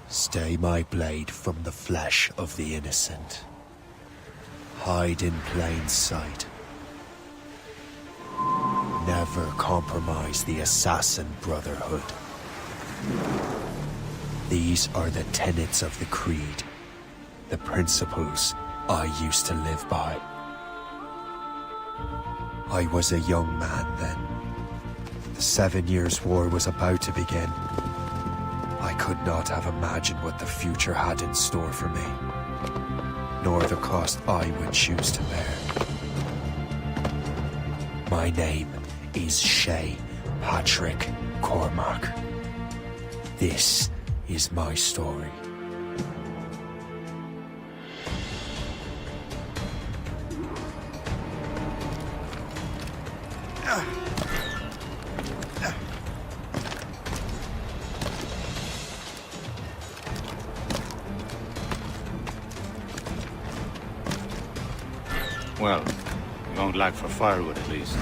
Stay my blade from the flesh of the innocent. Hide in plain sight. Never compromise the Assassin Brotherhood. These are the tenets of the Creed, the principles I used to live by. I was a young man then. The 7 Years' War was about to begin. I could not have imagined what the future had in store for me, nor the cost I would choose to bear. My name is Shay Patrick Cormac. This is my story. Well, you won't lack for firewood at least.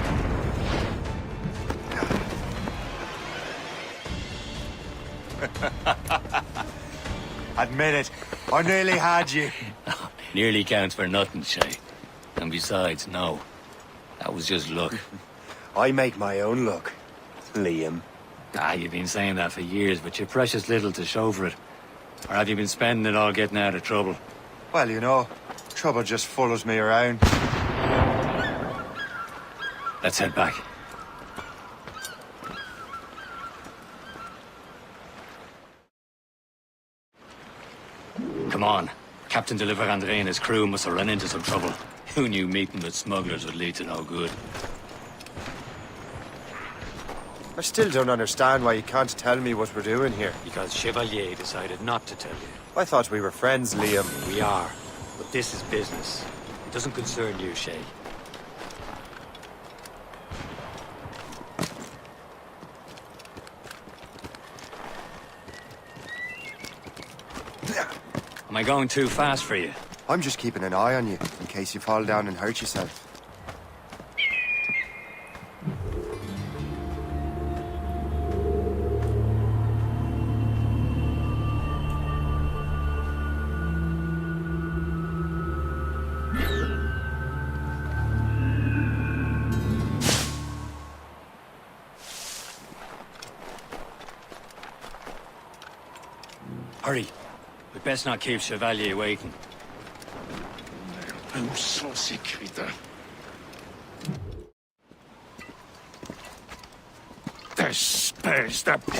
Admit it, I nearly had you. Nearly counts for nothing, Shay. And besides, no. That was just luck. I make my own luck, Liam. You've been saying that for years, but you're precious little to show for it. Or have you been spending it all getting out of trouble? Well, you know, trouble just follows me around. Let's head back. Come on. Captain de Andre and his crew must have run into some trouble. Who knew meeting with smugglers would lead to no good? I still don't understand why you can't tell me what we're doing here. Because Chevalier decided not to tell you. I thought we were friends, Liam. We are. But this is business. It doesn't concern you, Shay. Am I going too fast for you? I'm just keeping an eye on you, in case you fall down and hurt yourself. Hurry. We best not keep Chevalier waiting.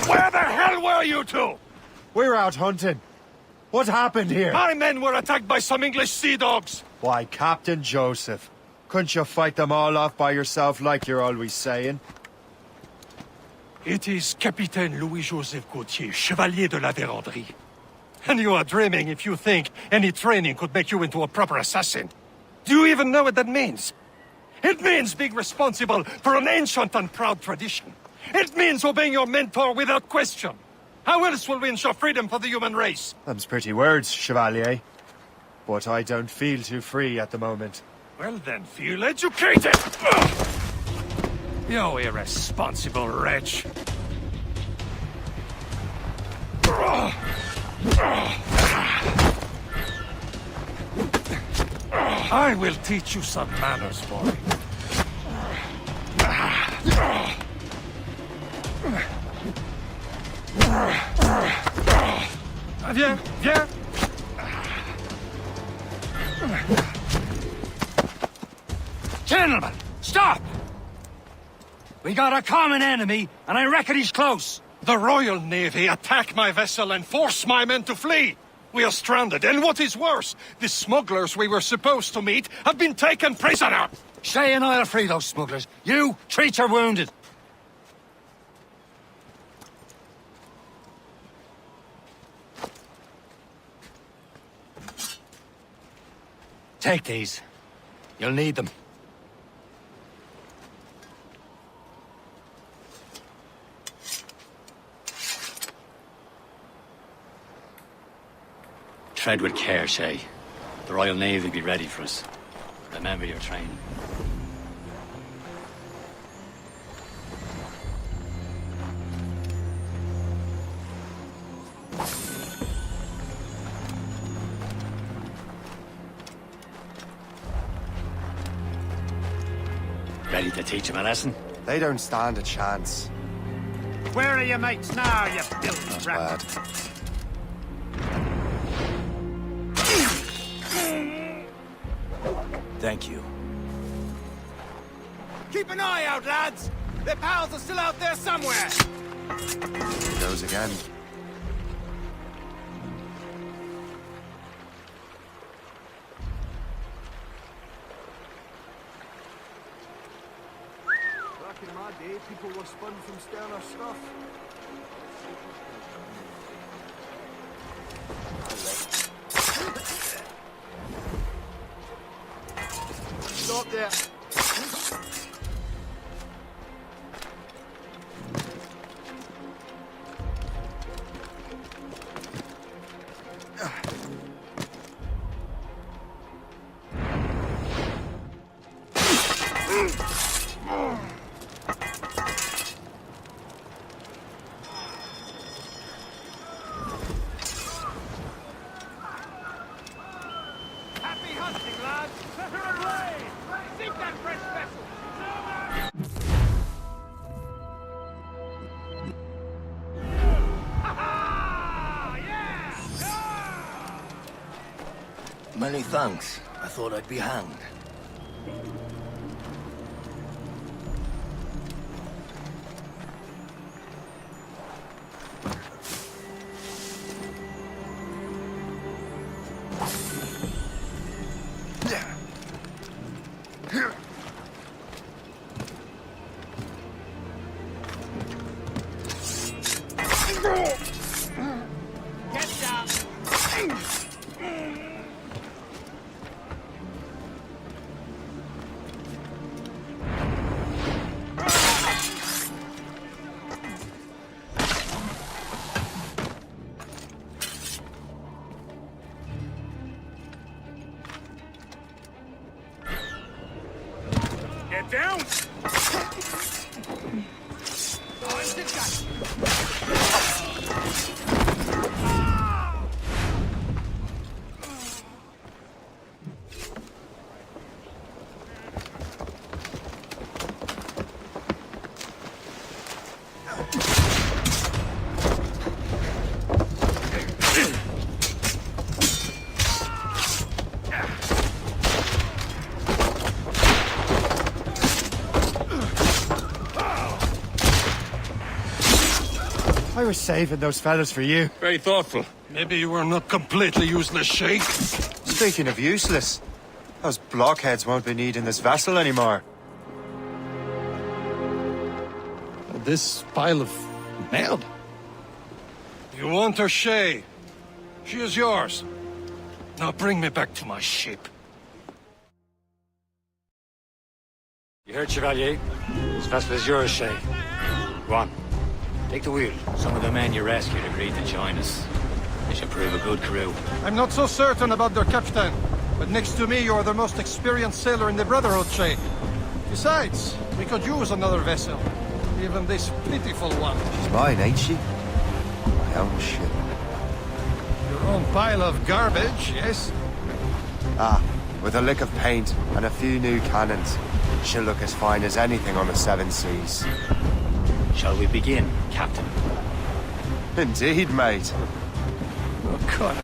Where the hell were you two? We're out hunting. What happened here? My men were attacked by some English sea dogs. Why, Captain Joseph. Couldn't you fight them all off by yourself like you're always saying? It is Capitaine Louis-Joseph Gauthier, Chevalier de la Vérendrye. And you are dreaming if you think any training could make you into a proper assassin. Do you even know what that means? It means being responsible for an ancient and proud tradition. It means obeying your mentor without question. How else will we ensure freedom for the human race? Them's pretty words, Chevalier. But I don't feel too free at the moment. Well then, feel educated! Ugh! You irresponsible wretch. I will teach you some manners, boy. Viens, viens. Gentlemen, stop! We got a common enemy, and I reckon he's close. The Royal Navy attack my vessel and force my men to flee. We are stranded, and what is worse, the smugglers we were supposed to meet have been taken prisoner. Shay and I'll free those smugglers. You, treat your wounded. Take these. You'll need them. Tread with care, Shay. The Royal Navy will be ready for us. Remember your training. Ready to teach him a lesson? They don't stand a chance. Where are your mates now, you filthy Not rat? bad. Thank you. Keep an eye out, lads! Their pals are still out there somewhere! He goes again. Back in my day, people were spun from sterner stuff. Stop there. Happy hunting, lads! Set her ablaze! Sink that fresh vessel! Ha-ha! Yeah! Many thanks. I thought I'd be hanged. Get down! Get down! I was saving those fellas for you. Very thoughtful. Maybe you were not completely useless, Sheikh. Speaking of useless, those blockheads won't be needing this vessel anymore. This pile of mail. You want her, Shay? She is yours. Now bring me back to my ship. You heard, Chevalier? This vessel is yours, Shay. Go on. Take the wheel. Some of the men you rescued agreed to join us. They should prove a good crew. I'm not so certain about their captain, but next to me you're the most experienced sailor in the Brotherhood, Shay. Besides, we could use another vessel. Even this pitiful one. She's mine, ain't she? My own ship. Your own pile of garbage, yes? Ah, with a lick of paint and a few new cannons, she'll look as fine as anything on the Seven Seas. Shall we begin, Captain? Indeed, mate. Oh, God.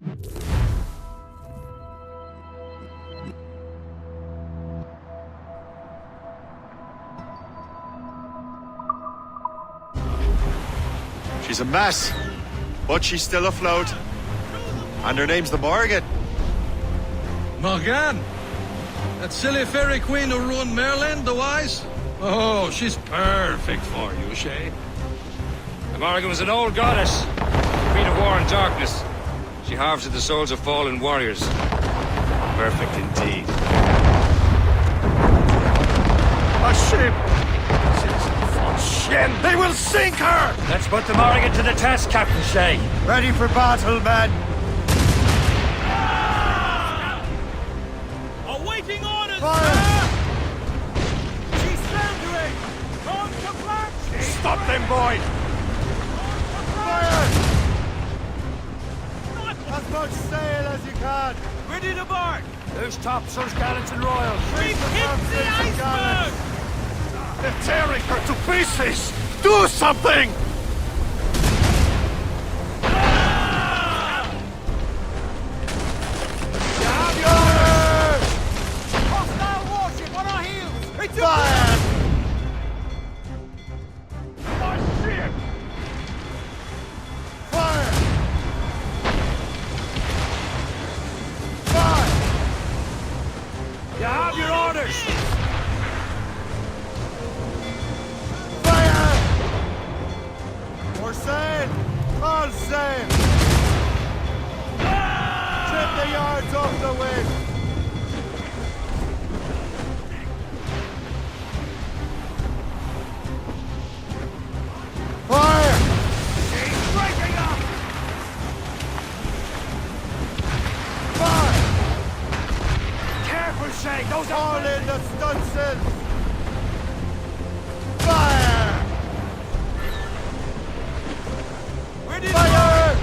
She's a mess, but she's still afloat. And her name's the Morgan. Morgan? That silly fairy queen who ruined Merlin, the Wise? Oh, she's perfect for you, Shay. The Morrigan was an old goddess, queen of war and darkness. She harvested the souls of fallen warriors. Perfect indeed. A ship! Shit! They will sink her! Let's put the Morrigan to the test, Captain Shay. Ready for battle, men! Awaiting orders! Fire! She's slandering! On to black! Stop them, boy! Fire! As much sail as you can! Ready to bark! Who's topsails, gallants, and royals? We've hit the iceberg! They're tearing her to pieces! Do something! Hostile warship on our heels! It's Fire! Oh, shit! Fire! Fire! You have your orders! Fire! We're sail! All sail! Trim the yards off the wind! Fire! She's breaking up! Fire! Careful, Shay! Those are... All in the stunsail! Fire! Where did Fire!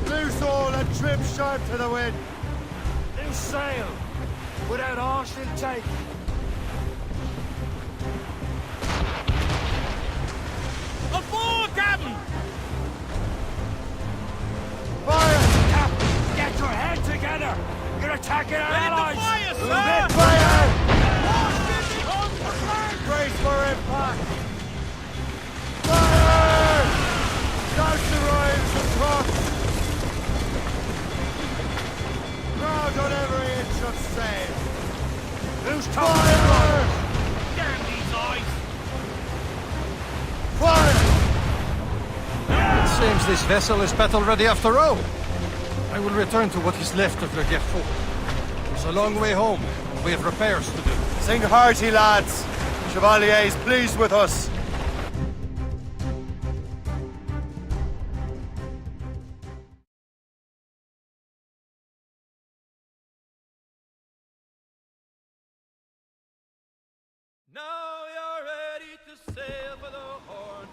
Loose all and trim sharp to the wind! New sail! Without all she'll take. Aboard, Captain! Fire! Captain, get your head together! You're attacking our allies! Move it! Fire! Brace for impact! Fire! Down the royals and trucks! Crowd on every inch of sail! Who's Fire! talking? Damn these eyes! Fire! It seems this vessel is battle-ready after all. I will return to what is left of Le Gerfaut. It's a long way home. We have repairs to do. Sing hearty, lads! Chevalier is pleased with us. Now you're ready to sail for the Horn.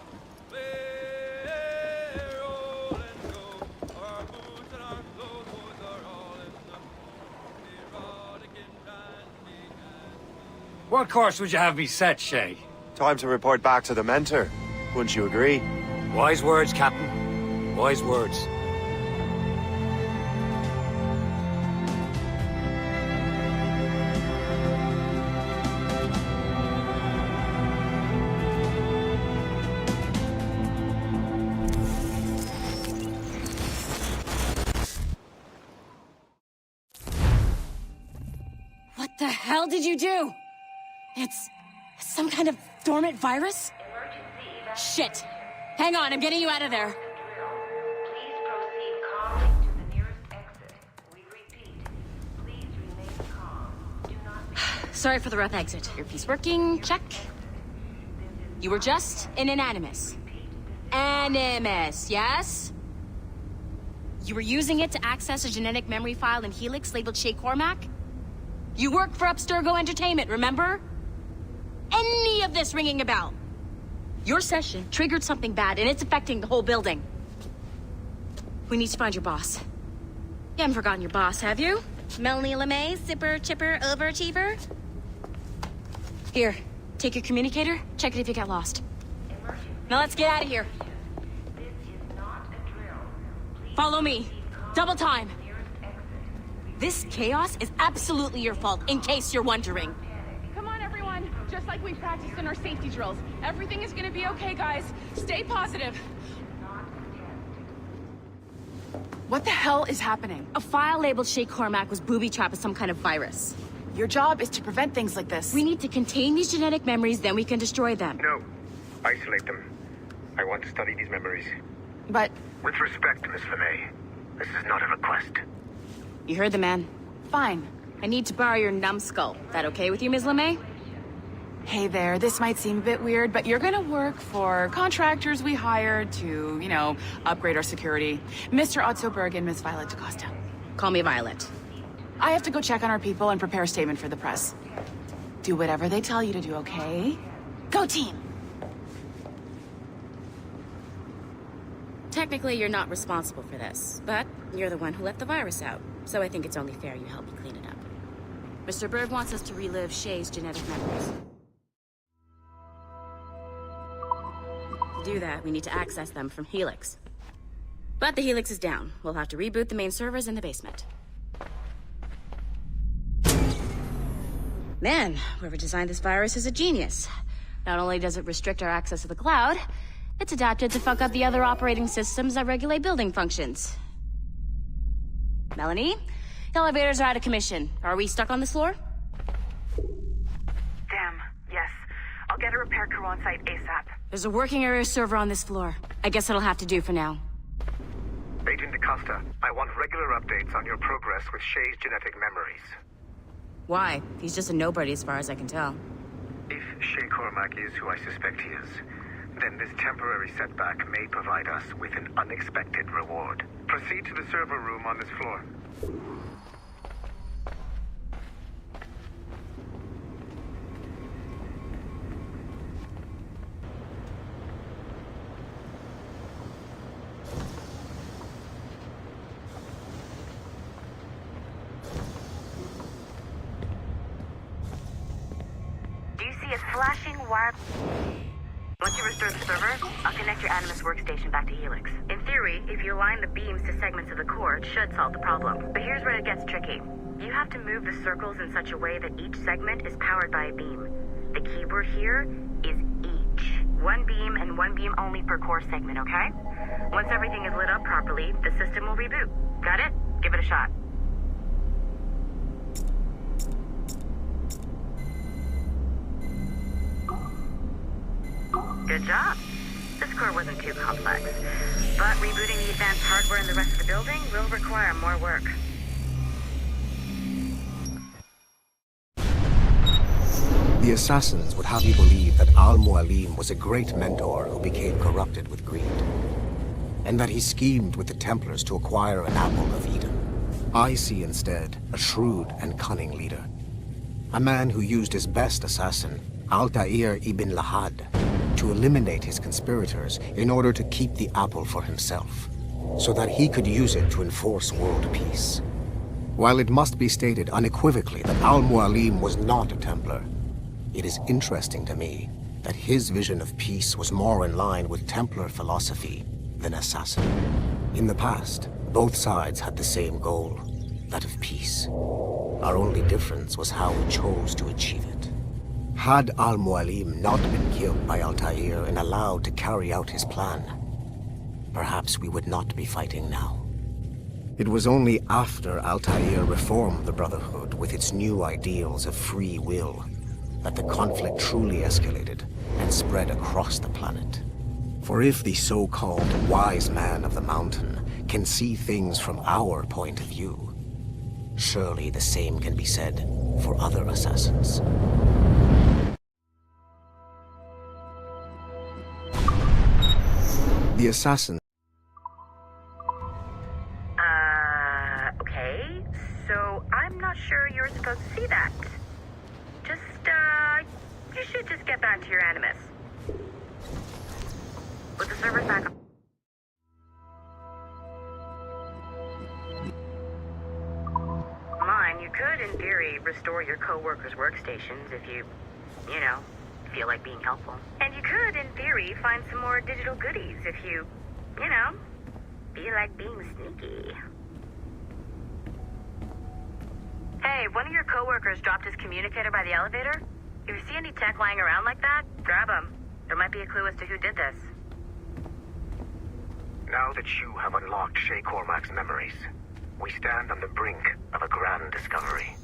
We're roll and go. Our boots and our clothes boys are all in the erotic and brandy and... What course would you have me set, Shay? Time to report back to the mentor. Wouldn't you agree? Wise words, Captain. Wise words. What the hell did you do? It's some kind of dormant virus? Shit! Hang on, I'm getting you out of there. Please proceed calmly to the nearest exit. We repeat, please remain calm. Do not be... Sorry for the rough exit. Earpiece working, check. You were just in an Animus. Animus, yes? You were using it to access a genetic memory file in Helix labeled Shay Cormac? You work for Abstergo Entertainment, remember? Any of this ringing a bell? Your session triggered something bad, and it's affecting the whole building. We need to find your boss. You haven't forgotten your boss, have you? Melanie LeMay, zipper, chipper, overachiever? Here, take your communicator, check it if you get lost. Now let's get out of here. This is not a drill. Please Follow me. Double time. nearest exit. This chaos is absolutely your fault, in case you're wondering. Come on, everyone. Just like we practiced in our safety drills. Everything is gonna be okay, guys. Stay positive. What the hell is happening? A file labeled Shay Cormac was booby-trapped with some kind of virus. Your job is to prevent things like this. We need to contain these genetic memories, then we can destroy them. No. Isolate them. I want to study these memories. But With respect, Miss LeMay, this is not a request. You heard the man. fine. I need to borrow your numbskull. That okay with you, Ms. LeMay? Hey there, this might seem a bit weird, but you're gonna work for contractors we hired to, upgrade our security. Mr. Otto Berg and Miss Violet DaCosta. Call me Violet. I have to go check on our people and prepare a statement for the press. Do whatever they tell you to do, okay? Go team! Technically, you're not responsible for this, but you're the one who let the virus out. So I think it's only fair you help me clean it up. Mr. Berg wants us to relive Shay's genetic memories. To do that, we need to access them from Helix. But the Helix is down. We'll have to reboot the main servers in the basement. Man, whoever designed this virus is a genius. Not only does it restrict our access to the cloud, it's adapted to fuck up the other operating systems that regulate building functions. Melanie? Elevators are out of commission. Are we stuck on this floor? Damn, yes. I'll get a repair crew on site ASAP. There's a working area server on this floor. I guess it'll have to do for now. Agent DaCosta, I want regular updates on your progress with Shay's genetic memories. Why? He's just a nobody as far as I can tell. If Shay Cormac is who I suspect he is, then this temporary setback may provide us with an unexpected reward. Proceed to the server room on this floor. Flashing wire. Once you restore the server, I'll connect your Animus workstation back to Helix. In theory, if you align the beams to segments of the core, it should solve the problem. But here's where it gets tricky. You have to move the circles in such a way that each segment is powered by a beam. The keyword here is each. One beam and one beam only per core segment, okay? Once everything is lit up properly, the system will reboot. Got it? Give it a shot. Good job. This core wasn't too complex, but rebooting the advanced hardware in the rest of the building will require more work. The assassins would have you believe that Al-Mualim was a great mentor who became corrupted with greed, and that he schemed with the Templars to acquire an apple of Eden. I see instead a shrewd and cunning leader, a man who used his best assassin, Altair ibn Lahad, to eliminate his conspirators in order to keep the apple for himself, so that he could use it to enforce world peace. While it must be stated unequivocally that Al-Mualim was not a Templar, it is interesting to me that his vision of peace was more in line with Templar philosophy than assassin. In the past, both sides had the same goal, that of peace. Our only difference was how we chose to achieve it. Had Al-Mualim not been killed by Altair and allowed to carry out his plan, perhaps we would not be fighting now. It was only after Altair reformed the Brotherhood with its new ideals of free will that the conflict truly escalated and spread across the planet. For if the so-called wise man of the mountain can see things from our point of view, surely the same can be said for other assassins. The assassin. Okay. So I'm not sure you're supposed to see that. Just, you should just get back to your Animus. With the servers back up. Mine, you could, in theory, restore your co-workers' workstations if you know, feel like being helpful. And you could, in theory, find some more digital goodies if you know, feel like being sneaky. Hey, one of your coworkers dropped his communicator by the elevator. If you see any tech lying around like that, grab them. There might be a clue as to who did this. Now that you have unlocked Shay Cormac's memories, we stand on the brink of a grand discovery.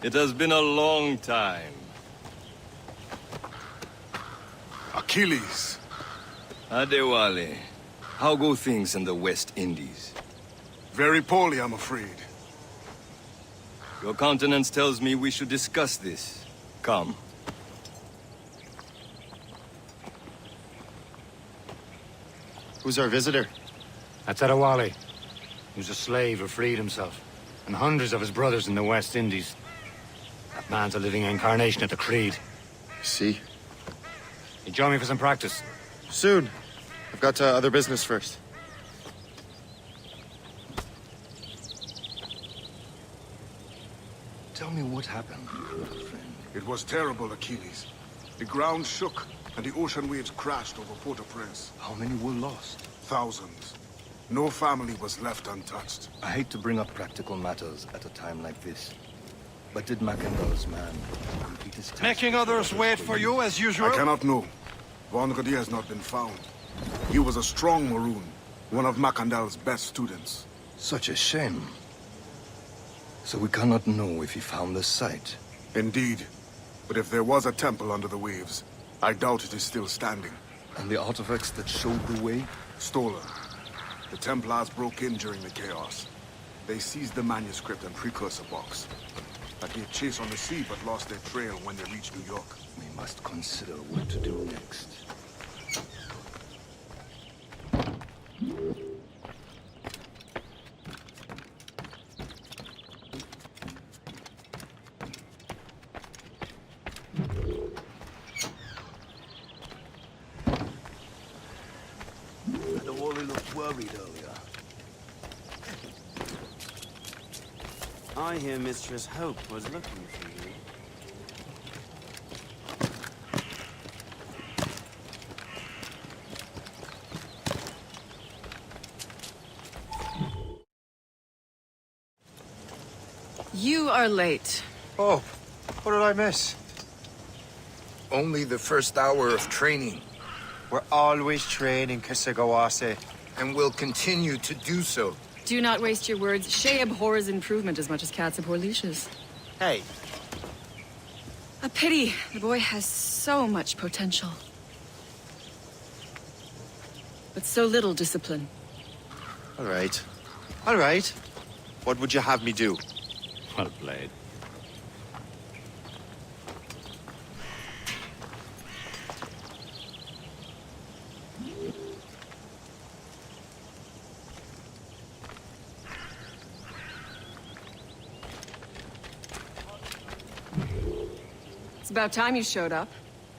It has been a long time. Achilles. Adewale, how go things in the West Indies? Very poorly, I'm afraid. Your countenance tells me we should discuss this. Come. Who's our visitor? That's Adewale. He was a slave who freed himself. and hundreds of his brothers in the West Indies. That man's a living incarnation of the Creed. See? You join me for some practice? Soon. I've got other business first. Tell me what happened, friend. It was terrible, Achilles. The ground shook, and the ocean waves crashed over Port-au-Prince. How many were lost? Thousands. No family was left untouched. I hate to bring up practical matters at a time like this. But did Macandal's man complete his task? Making others wait for you, as usual? I cannot know. Vonredi has not been found. He was a strong Maroon, one of Macandal's best students. Such a shame. So we cannot know if he found the site. Indeed. But if there was a temple under the waves, I doubt it is still standing. And the artifacts that showed the way? Stolen. The Templars broke in during the chaos. They seized the manuscript and precursor box. I gave chase on the sea, but lost their trail when they reached New York. We must consider what to do next. The Wally looked worried earlier. I hear Mistress Hope was looking for you. You are late. Oh, what did I miss? Only the first hour of training. We're always training, Kisagawase. And will continue to do so. Do not waste your words. Shay abhors improvement as much as cats abhor leashes. Hey. A pity. The boy has so much potential. But so little discipline. All right. All right. What would you have me do? Well played. It's about time you showed up.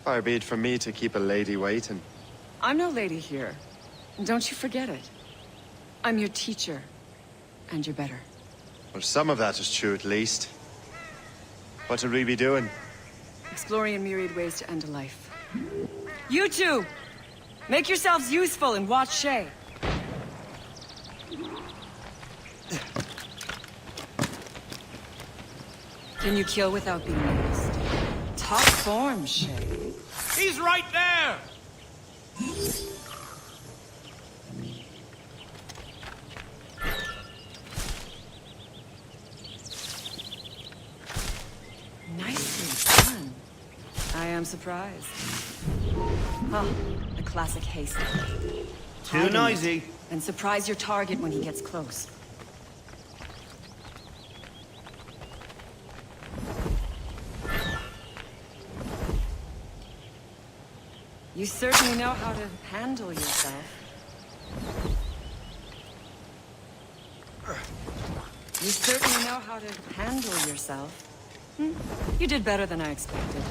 Far be it from me to keep a lady waiting. I'm no lady here. Don't you forget it. I'm your teacher. And you're better. Well, some of that is true, at least. What would we be doing? Exploring a myriad ways to end a life. You two! Make yourselves useful and watch Shay. Can you kill without being noticed? Top form, Shay. He's right there! Nicely done. I am surprised. Oh, a classic haste. Too noisy. And surprise your target when he gets close. You certainly know how to handle yourself. You certainly know how to handle yourself. You did better than I expected.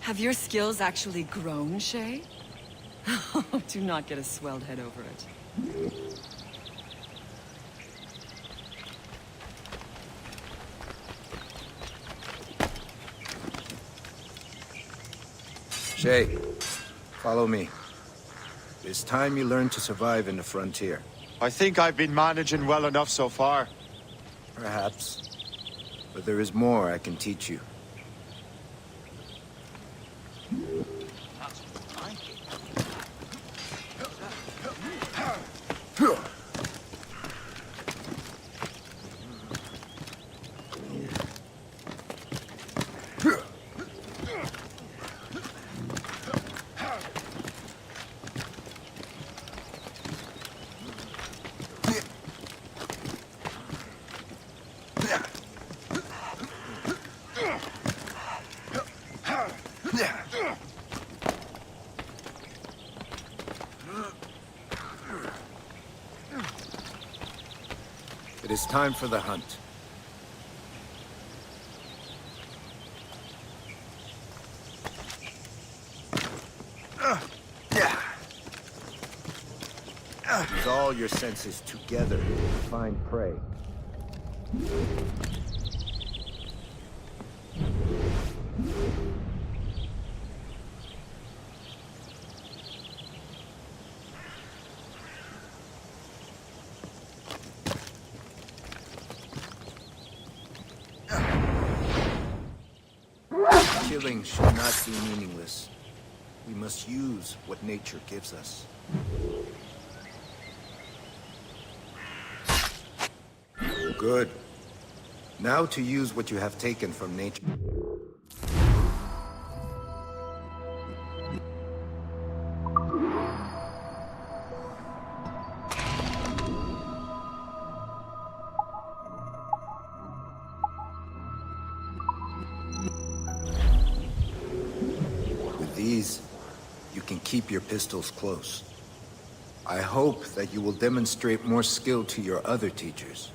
Have your skills actually grown, Shay? Do not get a swelled head over it. Shay, follow me. It's time you learn to survive in the frontier. I think I've been managing well enough so far. Perhaps. But there is more I can teach you. It is time for the hunt. Use all your senses together to find prey. Killing should not be meaningless. We must use what nature gives us. Good. Now to use what you have taken from nature. With these, you can keep your pistols close. I hope that you will demonstrate more skill to your other teachers.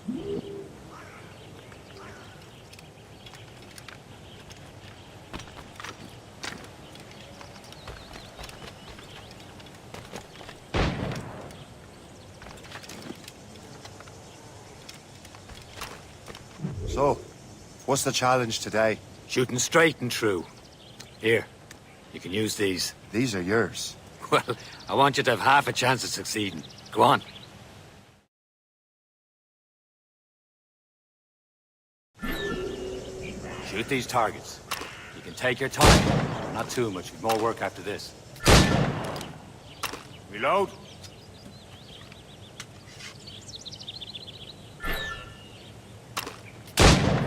So, what's the challenge today? Shooting straight and true. Here, you can use these. These are yours. Well, I want you to have half a chance of succeeding. Go on. Shoot these targets. You can take your time. Not too much. We've more work after this. Reload.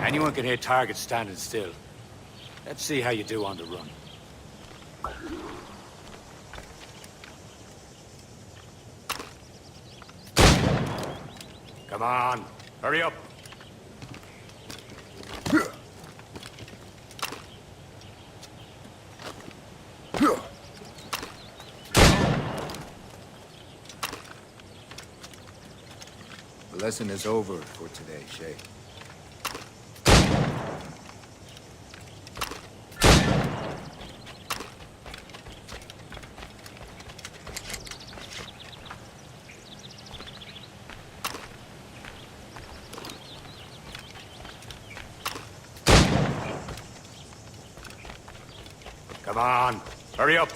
Anyone can hit targets standing still. Let's see how you do on the run. Come on, hurry up. The lesson is over for today, Shay. Come on, hurry up.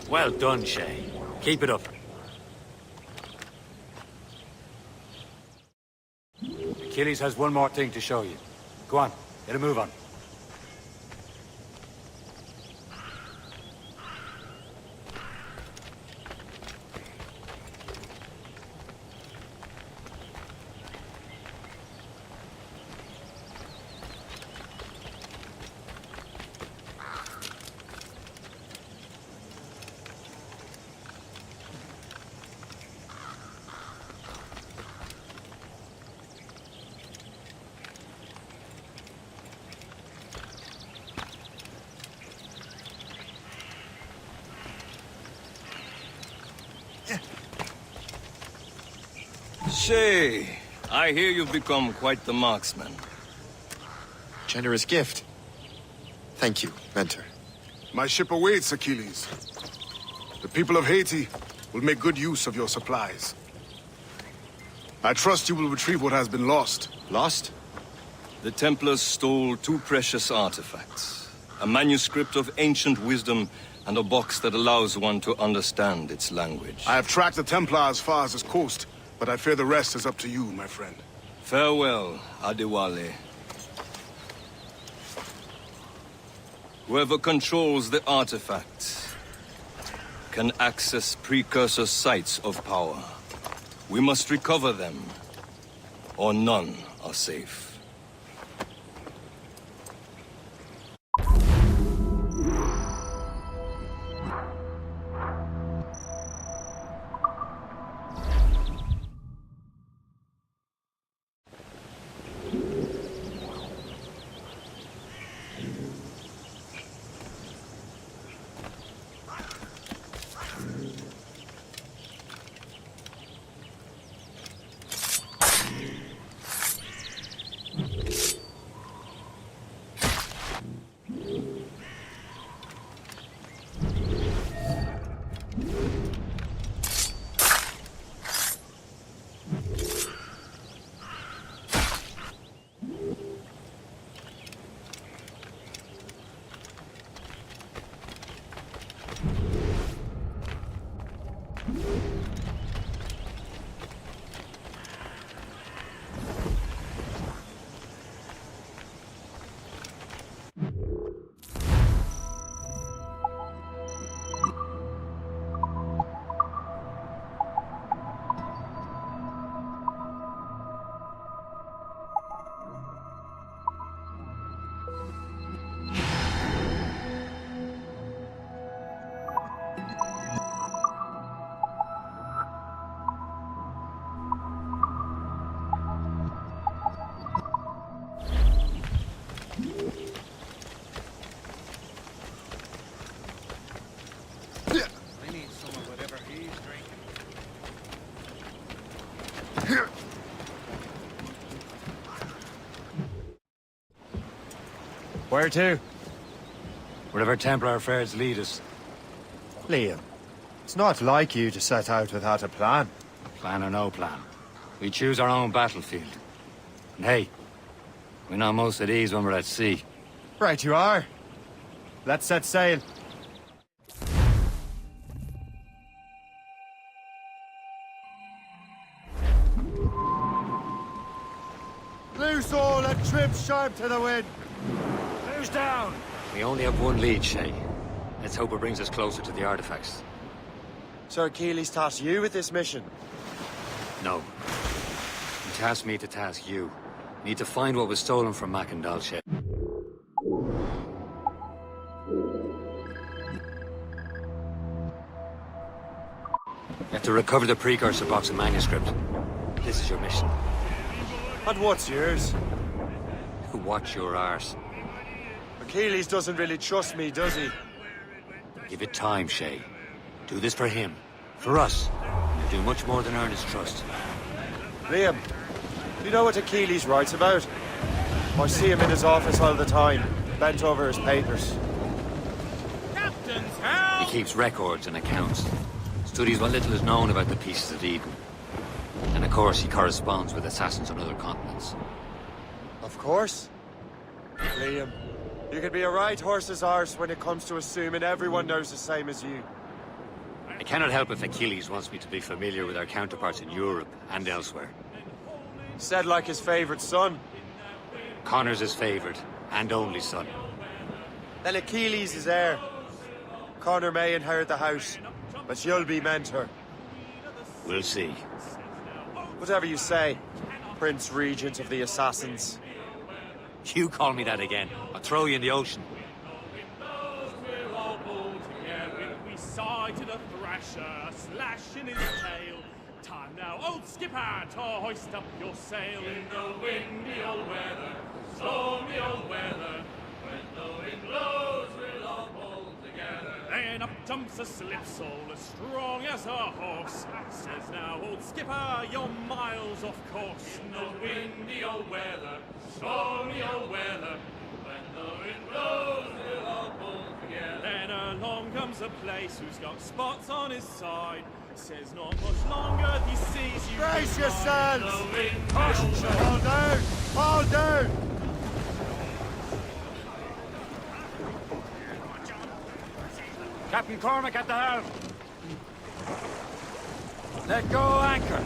Well done, Shay. Keep it up. Achilles has one more thing to show you. Go on, get a move on. Shay, I hear you've become quite the marksman. Generous gift. Thank you, Mentor. My ship awaits, Achilles. The people of Haiti will make good use of your supplies. I trust you will retrieve what has been lost. Lost? The Templars stole 2 precious artifacts. A manuscript of ancient wisdom and a box that allows one to understand its language. I have tracked the Templar as far as this coast, but I fear the rest is up to you, my friend. Farewell, Adewale. Whoever controls the artifacts can access precursor sites of power. We must recover them, or none are safe. Where to? Wherever Templar affairs lead us. Liam, it's not like you to set out without a plan. Plan or no plan. We choose our own battlefield. And hey, we know most at ease when we're at sea. Right you are. Let's set sail. Loose all and trim sharp to the wind. Who's down? We only have one lead, Shay. Let's hope it brings us closer to the artifacts. Sir Keeley's tasked you with this mission. No. He tasked me to task you. We need to find what was stolen from Mackandal, Shay. You have to recover the precursor box and manuscript. This is your mission. And what's yours? Watch your arse. Achilles doesn't really trust me, does he? Give it time, Shay. Do this for him. For us. You'll do much more than earn his trust. Liam, do you know what Achilles writes about? I see him in his office all the time, bent over his papers. Captain's help! He keeps records and accounts. Studies what little is known about the Pieces of Eden. And of course, he corresponds with assassins on other continents. Of course. Liam, you can be a right horse's arse when it comes to assuming everyone knows the same as you. I cannot help if Achilles wants me to be familiar with our counterparts in Europe and elsewhere. Said like his favorite son. Connor's his favorite and only son. Then Achilles is heir. Connor may inherit the house, but you'll be mentor. We'll see. Whatever you say, Prince Regent of the Assassins. You call me that again, I'll throw you in the ocean. We sigh to the thrasher, slash in his tail. Time now, old skipper, to hoist up your sail in the windy old weather, stormy old weather. When the wind blows, we'll all pull together. Then up jumps a slipsail as strong as a horse. Says now, old skipper, you're miles off course. In the windy old weather, stormy old weather. When the wind blows, we'll all pull together. Then along comes a place who's got spots on his side. Says not much longer these seas you brace can yourselves! ride. The wind Push! Hold down! Hold down! Captain Cormac at the helm. Let go anchor.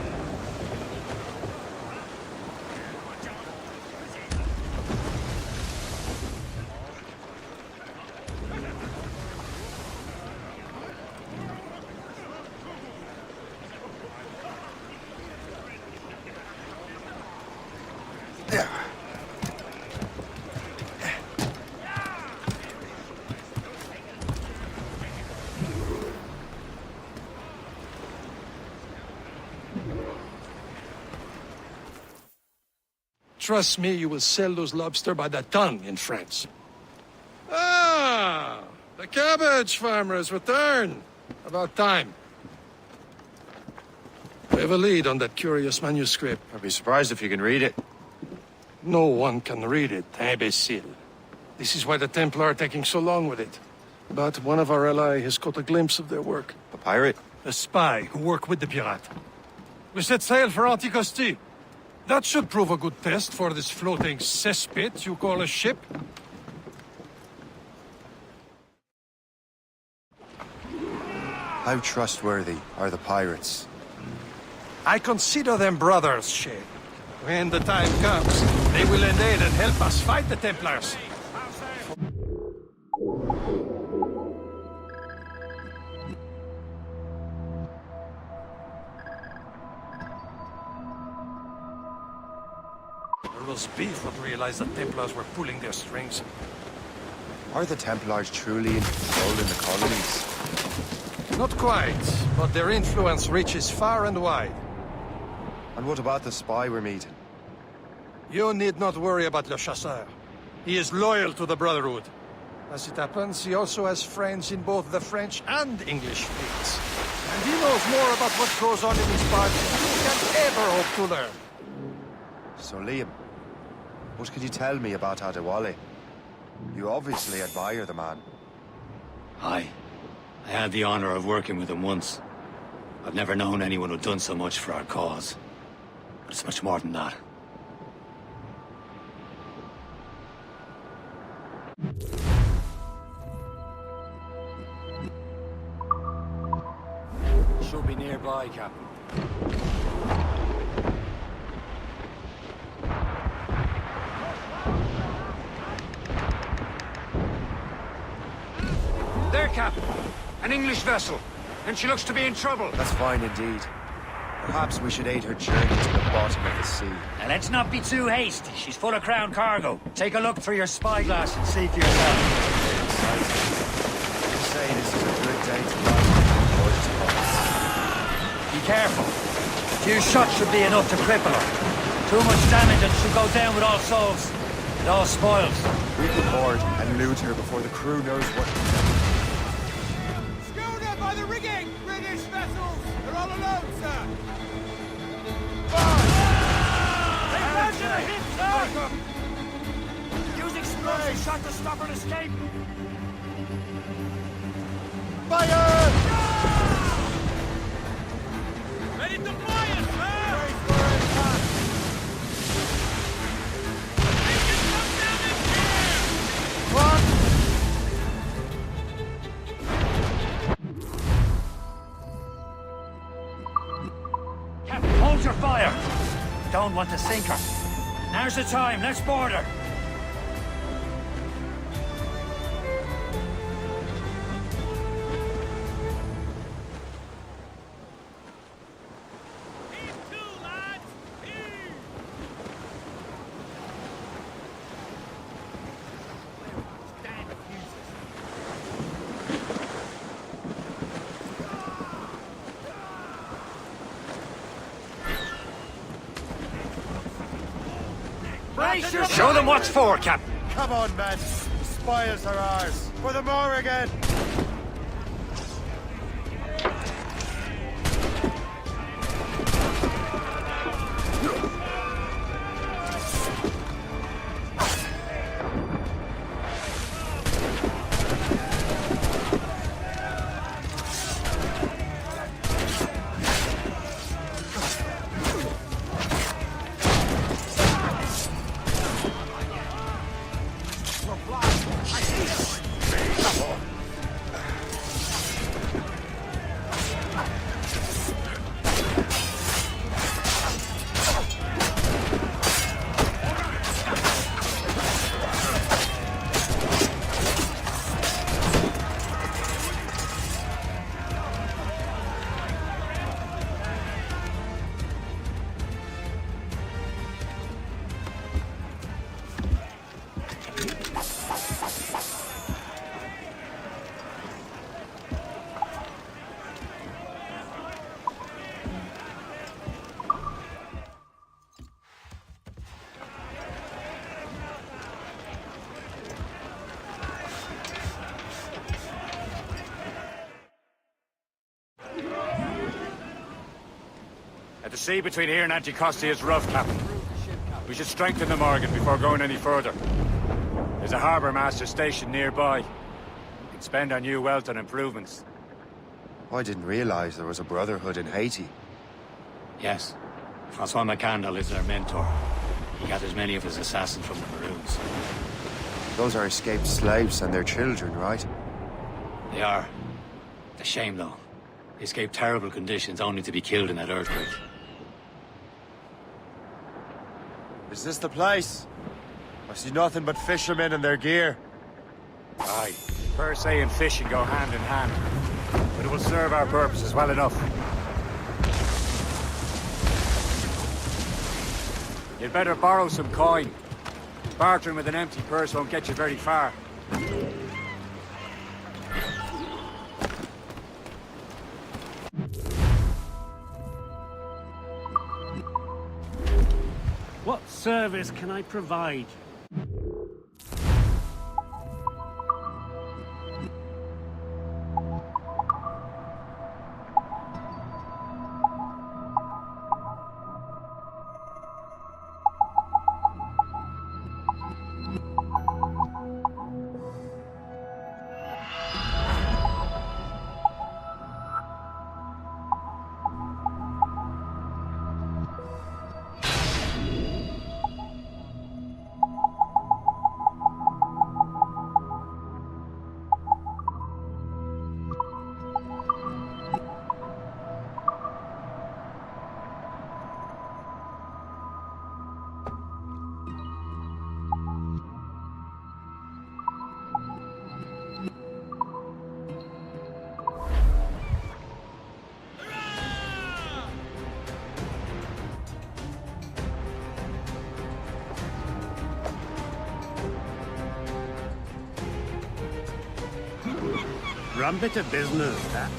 Trust me, you will sell those lobster by the ton in France. Ah, the cabbage farmer has returned. About time. We have a lead on that curious manuscript. I'd be surprised if you can read it. No one can read it, imbecile. This is why the Templar are taking so long with it. But one of our allies has caught a glimpse of their work. A pirate? A spy who worked with the pirate. We set sail for Anticosti. That should prove a good test for this floating cesspit you call a ship. How trustworthy are the pirates? I consider them brothers, Shay. When the time comes, they will lend aid and help us fight the Templars. Roast beef would realize the Templars were pulling their strings. Are the Templars truly in control in the colonies? Not quite, but their influence reaches far and wide. And what about the spy we're meeting? You need not worry about Le Chasseur. He is loyal to the Brotherhood. As it happens, he also has friends in both the French and English fleets. And he knows more about what goes on in these parts than you can ever hope to learn. So, Liam, what could you tell me about Adewale? You obviously admire the man. Aye. I had the honor of working with him once. I've never known anyone who'd done so much for our cause. But it's much more than that. Should be nearby, Captain. There, Captain. An English vessel. And she looks to be in trouble. That's fine indeed. Perhaps we should aid her journey to the bottom of the sea. Now let's not be too hasty. She's full of Crown cargo. Take a look through your spyglass and see for yourself. You say this is a good day to ride or to cross. Be careful. A few shots should be enough to cripple her. Too much damage and she'll go down with all souls. It all spoils. We can board and loot her before the crew knows what to do. Schooner by the rigging! British vessels! They're all alone, sir! Use explosive shot to stop her escape! Fire! Ready to fire, sir! Engine, come down and Captain, hold your fire! Don't want to sink her. Now's the time, let's board her! Show them what's for, Captain. Come on, men. The spoils are ours. For the more again. The sea between here and Anticosti is rough, Captain. We should strengthen the Morgan before going any further. There's a harbour master stationed nearby. We can spend our new wealth on improvements. I didn't realize there was a brotherhood in Haiti. Yes. Francois McCandle is their mentor. He gathers many of his assassins from the Maroons. Those are escaped slaves and their children, right? They are. It's a shame, though. They escaped terrible conditions only to be killed in that earthquake. Is this the place? I see nothing but fishermen and their gear. Aye. Per se and fishing go hand in hand. But it will serve our purposes well enough. You'd better borrow some coin. Bartering with an empty purse won't get you very far. What service can I provide? Rum bit of business, that.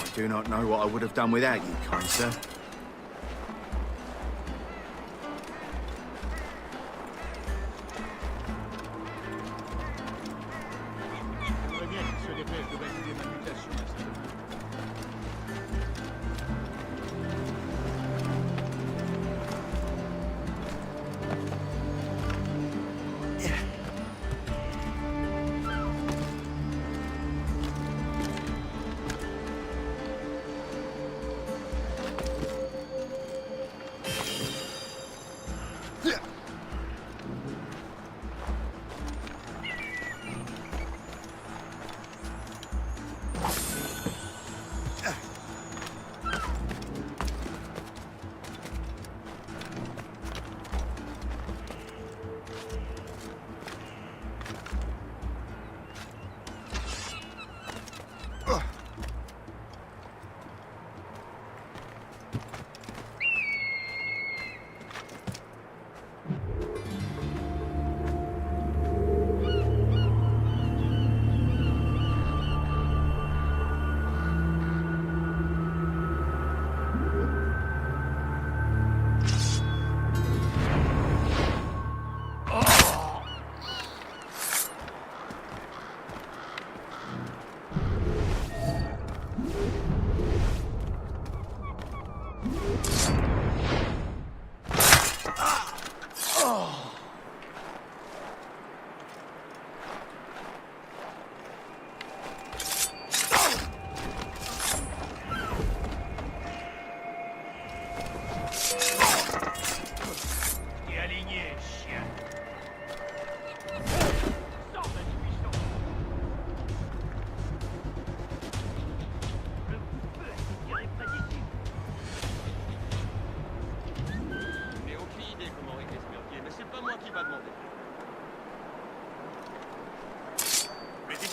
I do not know what I would have done without you, kind sir.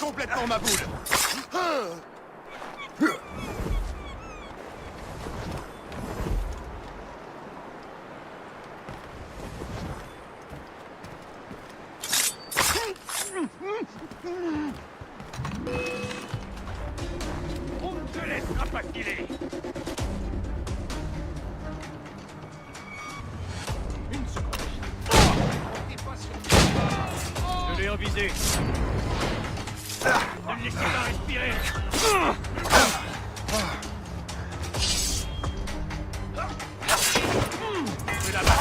Complètement ma boule. On ne te laissera pas filer. Une seconde. Je l'ai en visée. Ne me laissez pas respirer. C'est là-bas.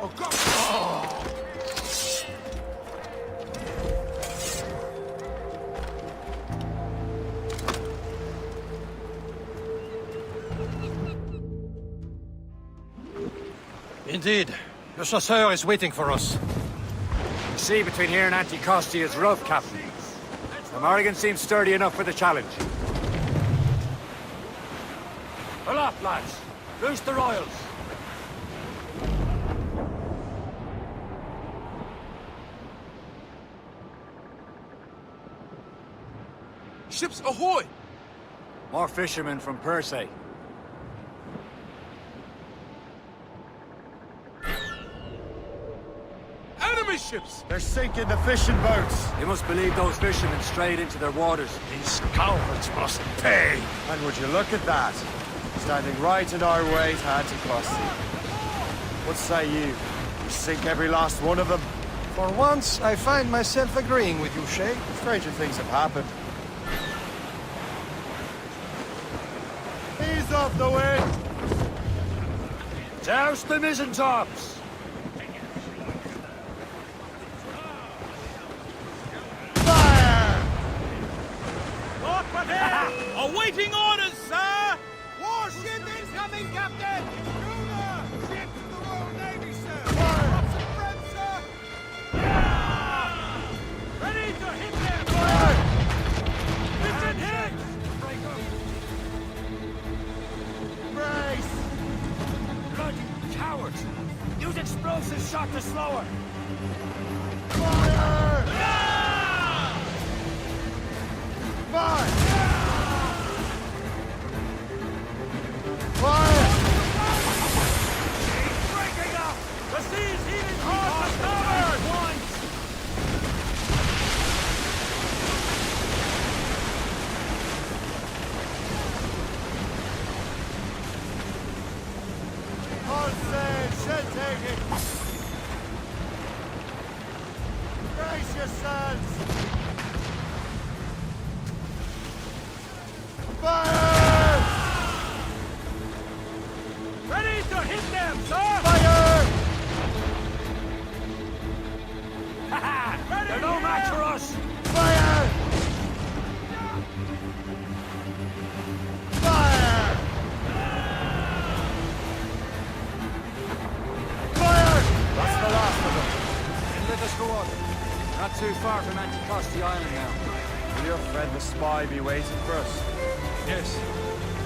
Oh, God! Oh. Indeed. Le Chasseur is waiting for us. The sea between here and Anticosti is rough, Captain. The Morrigan seems sturdy enough for the challenge. Pull up, lads. Loose the royals. Ships ahoy! More fishermen from Persei. Enemy ships! They're sinking the fishing boats. You must believe those fishermen strayed into their waters. These cowards must pay! And would you look at that? Standing right in our way to Anticosti. What say you? We sink every last one of them? For once, I find myself agreeing with you, Shay. Stranger things have happened. Ease off the wind! Douse the mizzentops! Awaiting orders, sir! Warship incoming, Captain! Schooner! Ship from the Royal Navy, sir! Lots of friends, sir! Ready to hit them! Fire! Listen, hit! Brace! Bloody cowards! Use explosive shot to slow her! Fire! Fire! Fire! She's breaking up! The sea's heaving hard to starboard! On sail, shed taking! Brace yourselves! Fire! Ready to hit them, sir! Fire! They're no match for us! Fire! Fire! Fire! That's the last of them. Then let us go on. Not too far from Anticosti Island now. Will your friend the spy be waiting for us? Yes.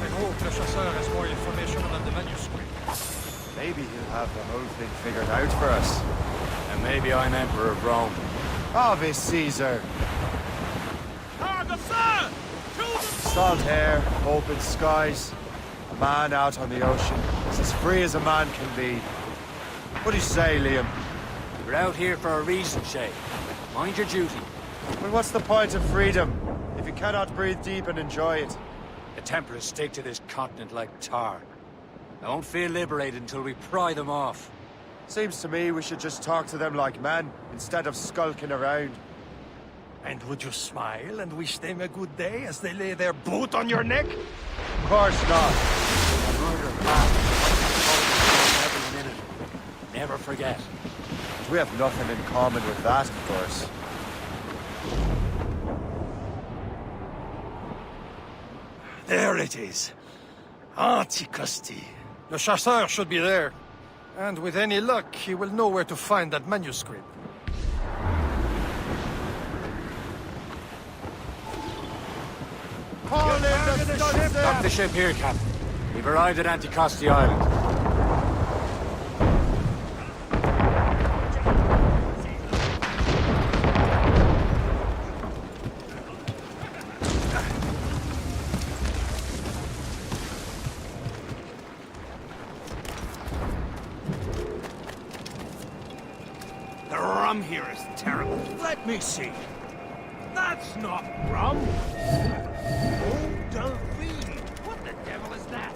I hope Le Chasseur has more information than the manuscript. Maybe he'll have the whole thing figured out for us. And maybe I'm Emperor of Rome. Ave Caesar! Cargo, sir! To the... Salt hair, open skies, a man out on the ocean. It's as free as a man can be. What do you say, Liam? We're out here for a reason, Shay. Mind your duty. Well, what's the point of freedom if you cannot breathe deep and enjoy it? The Templars stick to this continent like tar. I won't feel liberated until we pry them off. Seems to me we should just talk to them like men, instead of skulking around. And would you smile and wish them a good day as they lay their boot on your neck? Of course not. A murder map. Every minute. Never forget. We have nothing in common with that, of course. There it is. Anticosti. Le Chasseur should be there. And with any luck, he will know where to find that manuscript. Call in the ship! Dock the ship here, Captain. We've arrived at Anticosti Island. The rum here is terrible. Let me see. That's not rum. Oh, Delphine. What the devil is that?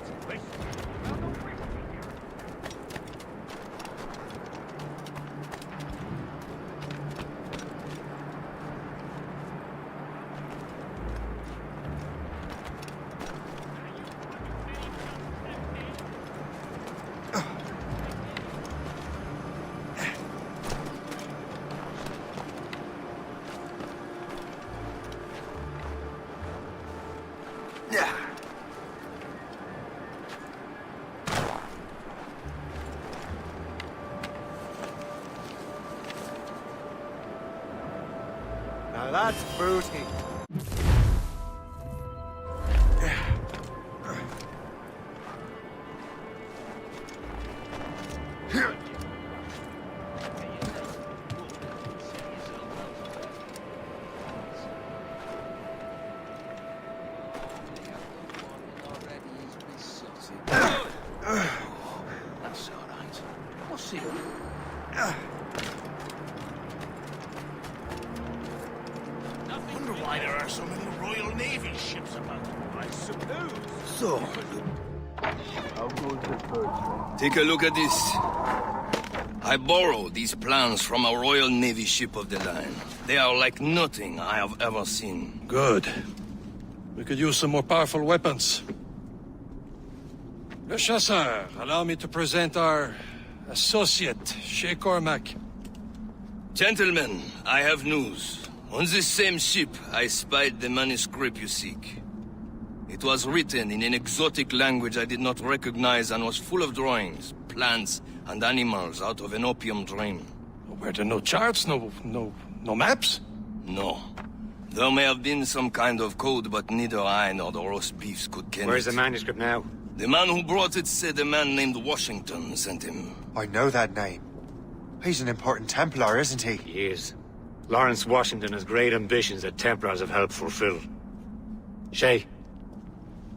Now that's booty. That's all right. What's it? Wonder why there are so many Royal Navy ships about. I suppose. So, take a look at this. I borrowed these plans from a Royal Navy ship of the line. They are like nothing I have ever seen. Good. We could use some more powerful weapons. Le Chasseur, allow me to present our associate, Shay Cormac. Gentlemen, I have news. On this same ship, I spied the manuscript you seek. It was written in an exotic language I did not recognize and was full of drawings, plants, and animals out of an opium dream. Were there no charts, no maps? No. There may have been some kind of code, but neither I nor the roast beefs could ken Where's it. the manuscript now? The man who brought it said a man named Washington sent him. I know that name. He's an important Templar, isn't he? He is. Lawrence Washington has great ambitions that Templars have helped fulfill. Shay,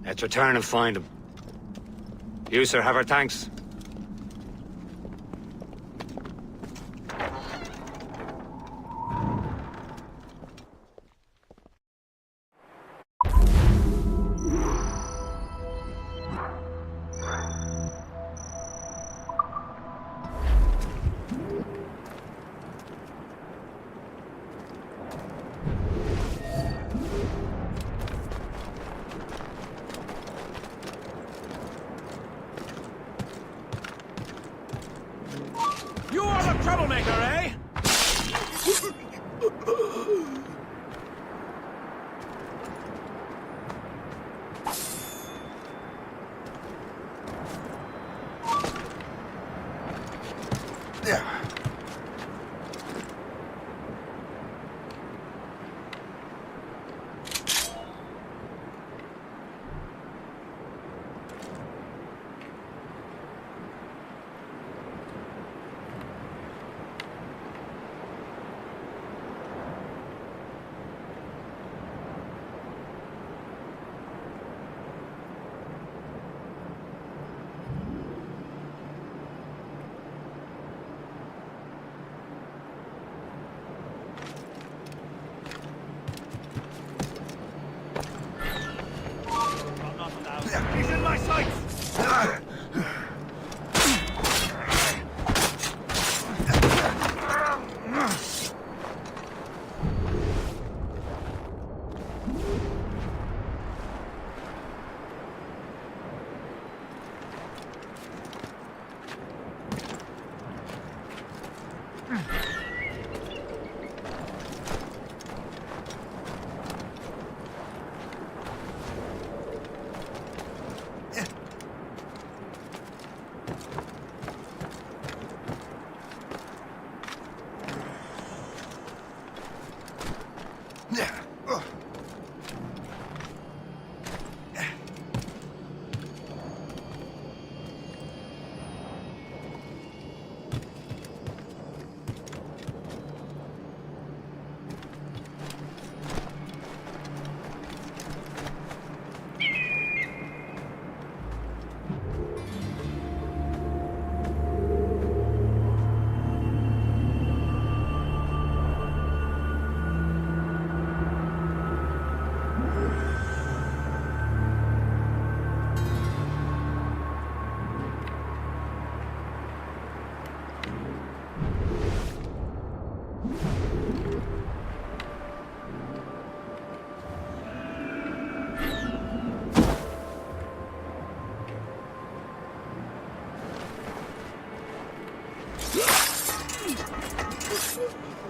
let's return and find him. You, sir, have our thanks. You are the troublemaker, eh? He's in my sights!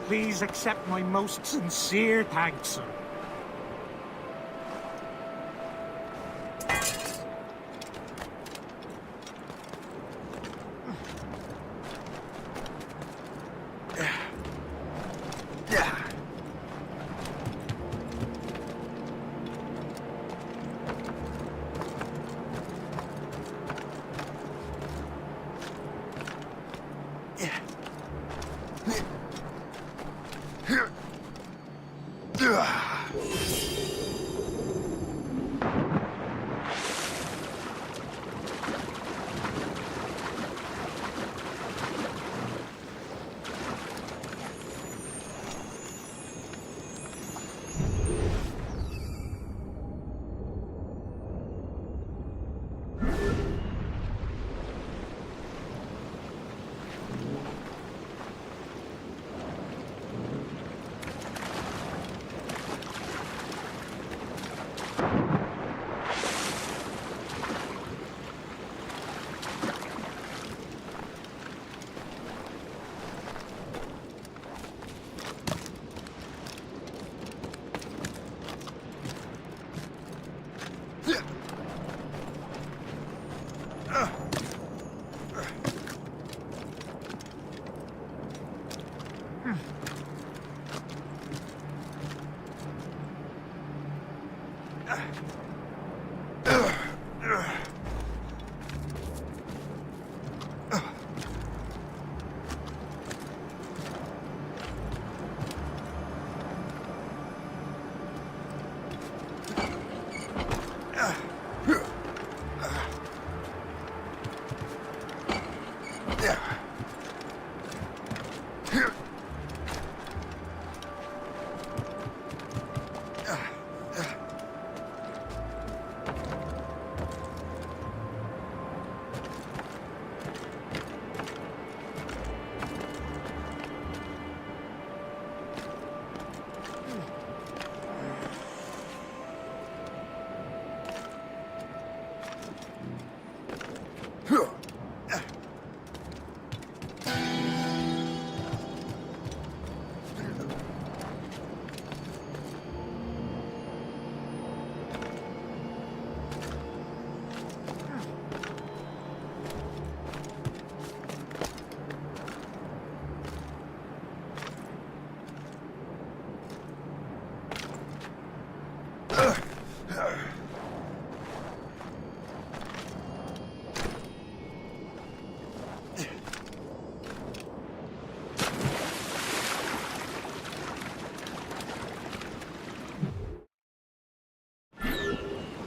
Please accept my most sincere thanks, sir.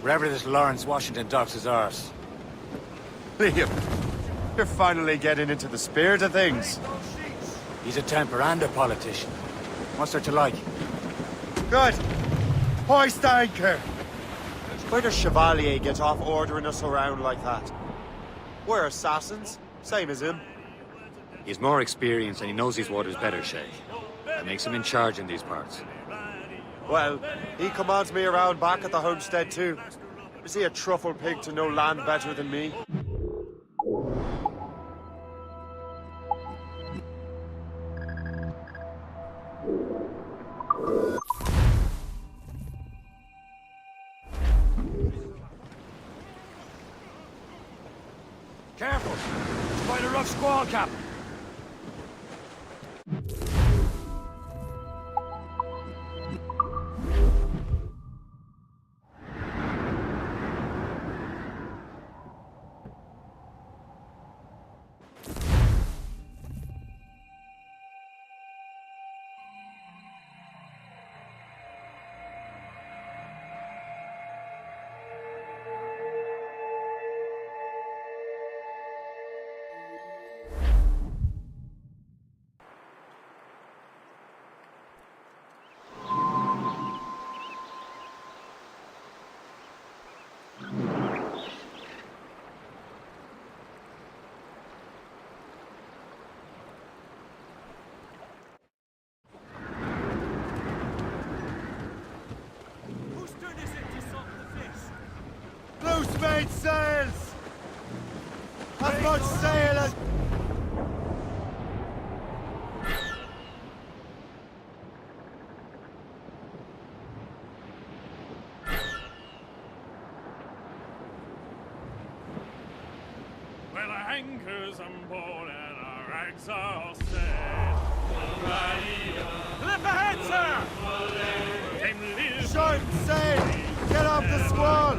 Wherever this Lawrence Washington docks is ours. Liam, you're finally getting into the spirit of things. He's a Templar and a politician. What's there to like? Good. Hoist anchor. Where does Chevalier get off ordering us around like that? We're assassins, same as him. He's more experienced and he knows these waters better, Shay. That makes him in charge in these parts. Well, he commands me around back at the homestead too. Is he a truffle pig to know land better than me? Careful! It's quite a rough squall, Captain. Loose made sails! As much sail as... Well, our anchors on board and our rags are all set. Lift ahead, sir! Short sail! Get off the squall!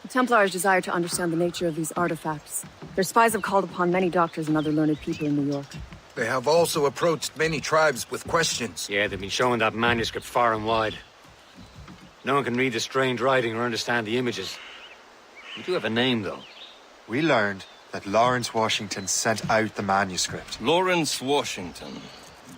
The Templars desire to understand the nature of these artifacts. Their spies have called upon many doctors and other learned people in New York. They have also approached many tribes with questions. Yeah, they've been showing that manuscript far and wide. No one can read the strange writing or understand the images. You do have a name, though. We learned that Lawrence Washington sent out the manuscript. Lawrence Washington.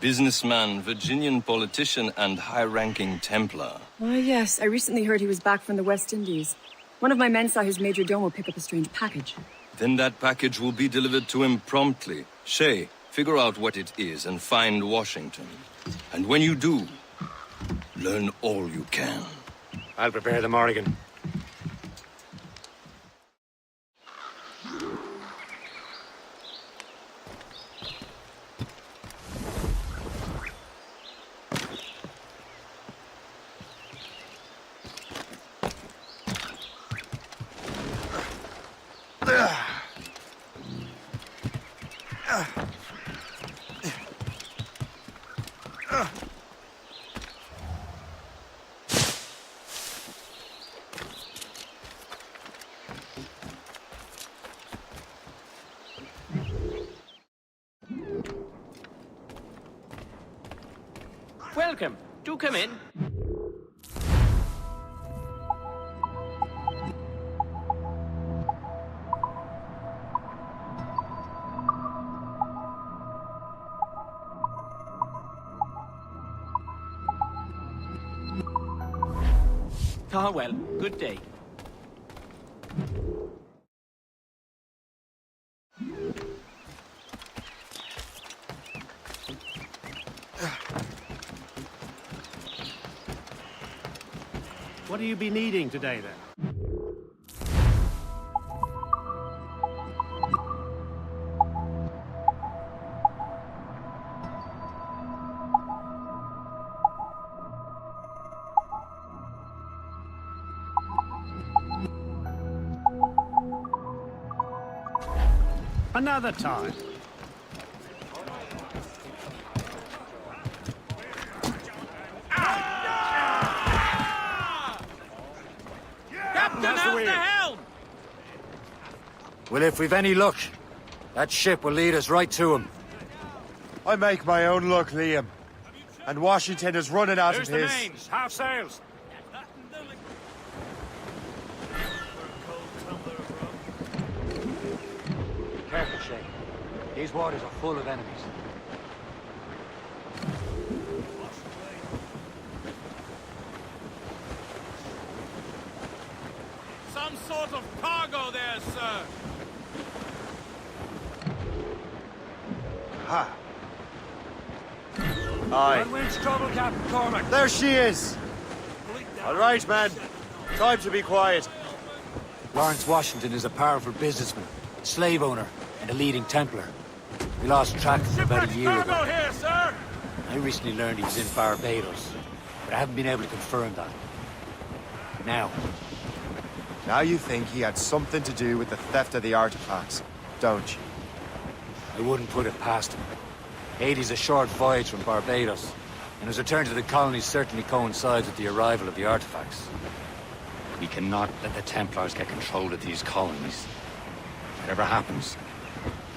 Businessman, Virginian politician, and high-ranking Templar. Why, yes. I recently heard he was back from the West Indies. One of my men saw his major domo pick up a strange package. Then that package will be delivered to him promptly. Shay, figure out what it is and find Washington. And when you do, learn all you can. I'll prepare the Morrigan. Welcome. Do come in. Ah, well, good day. What do you be needing today, then? Another time. Captain, out the helm! Well, if we've any luck, that ship will lead us right to him. I make my own luck, Liam. And Washington is running out Here's of the his. names. Half sails. Careful, Shay. These waters are full of enemies. Some sort of cargo there, sir. Ha! Aye. Unwinch trouble, Captain Cormac. There she is! All right, men. Time to be quiet. Lawrence Washington is a powerful businessman, slave owner, and a leading Templar. We lost track of him about a year Cargo ago. here, sir. I recently learned he was in Barbados, but I haven't been able to confirm that. Now you think he had something to do with the theft of the artifacts, don't you? I wouldn't put it past him. Haiti's a short voyage from Barbados, and his return to the colonies certainly coincides with the arrival of the artifacts. We cannot let the Templars get control of these colonies. Whatever happens,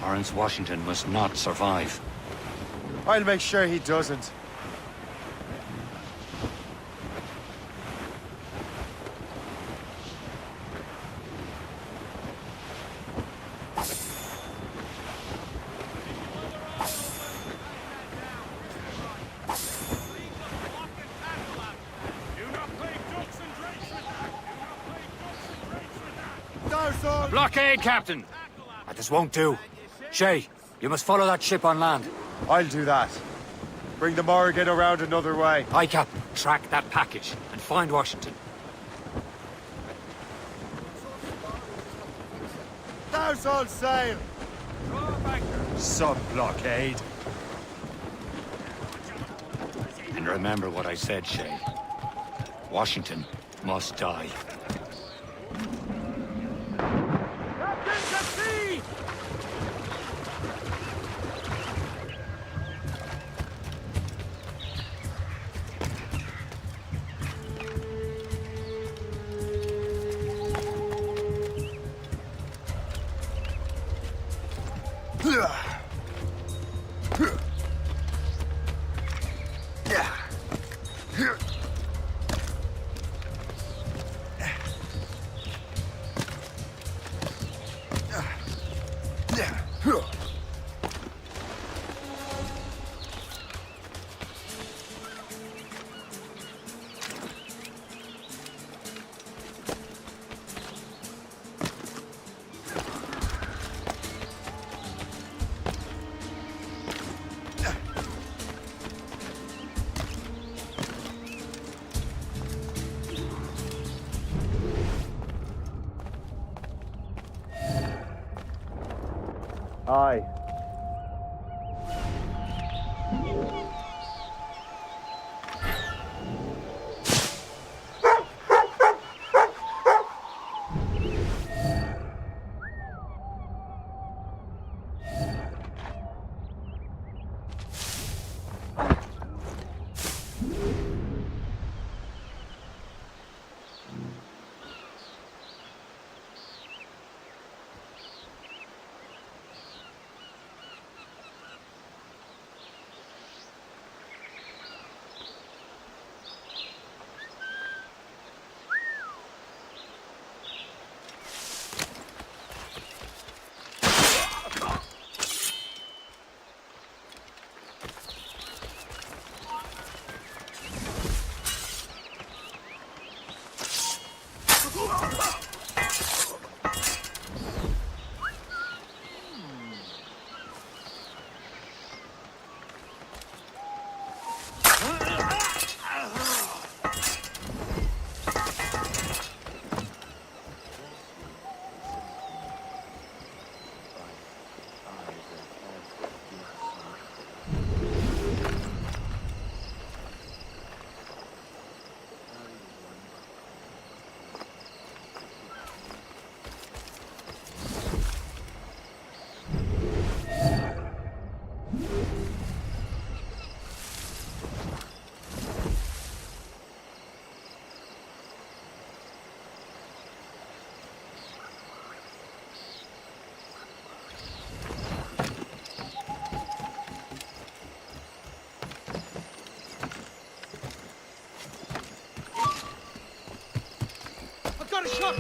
Lawrence Washington must not survive. I'll make sure he doesn't. Blockade, Captain. This won't do. Shay, you must follow that ship on land. I'll do that. Bring the Morrigan around another way. Aye, Captain. Track that package and find Washington. Now's all sail! Sub-blockade. And remember what I said, Shay. Washington must die. Aye. I've got a shot!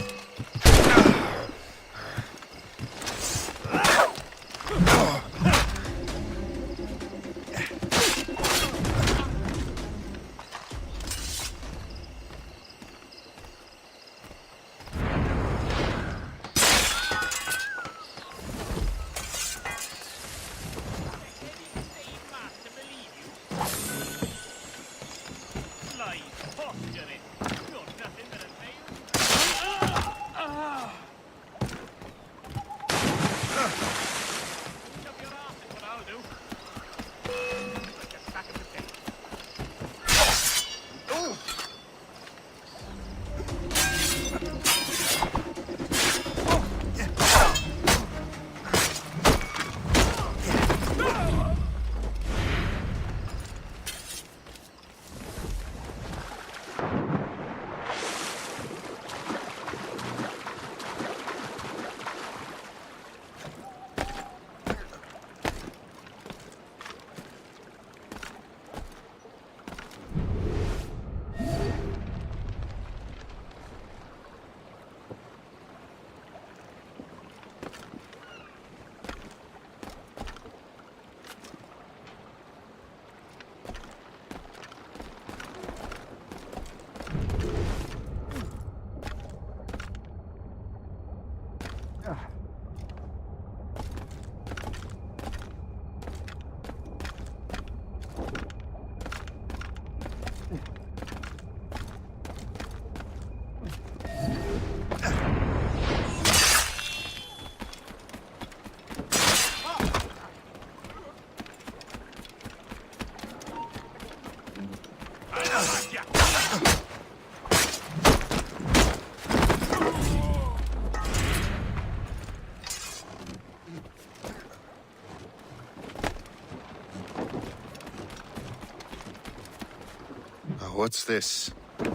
What's this? A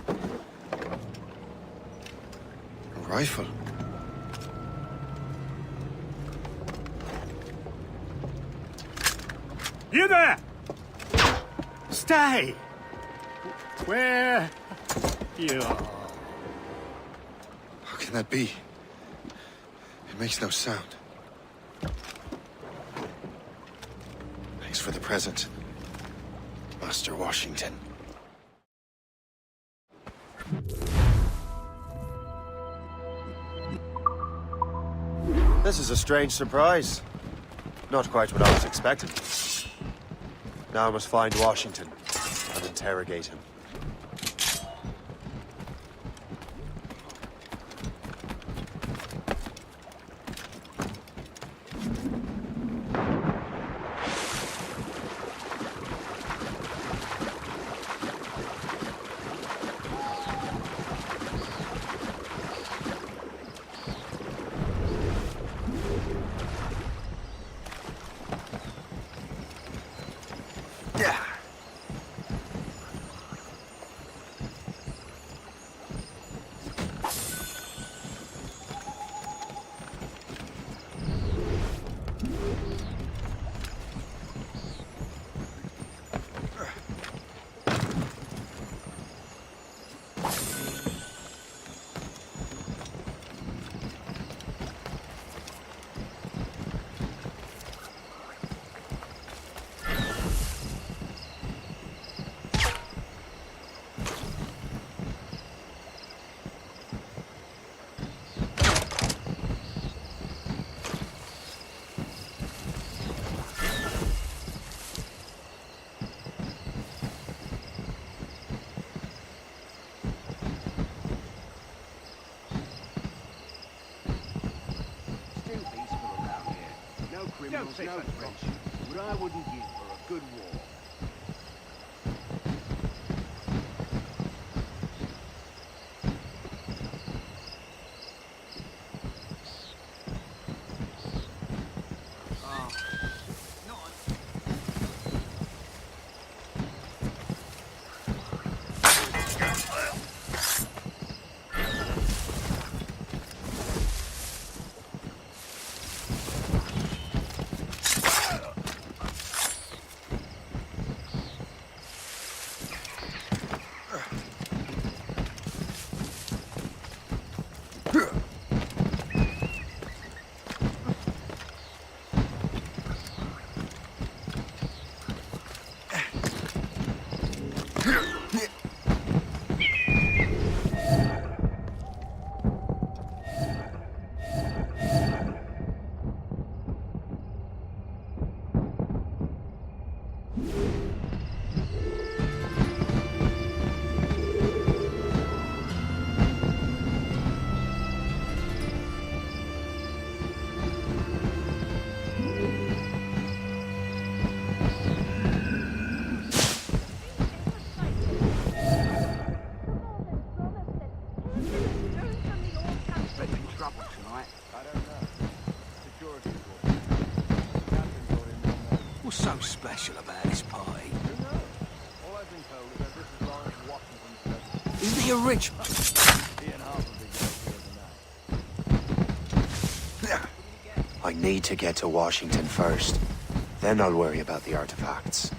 rifle? You there! Stay! Where you are? How can that be? It makes no sound. Thanks for the present, Master Washington. This is a strange surprise. Not quite what I was expecting. Now I must find Washington and interrogate him. don't say such French. What I wouldn't give for a good war. What's so special about this party? All I've been told is that this is Lawrence Washington's Isn't he a rich man? He and half of the guys I need to get to Washington first. Then I'll worry about the artifacts.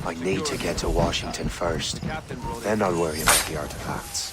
I need to get to Washington first. Then I'll worry about the artifacts.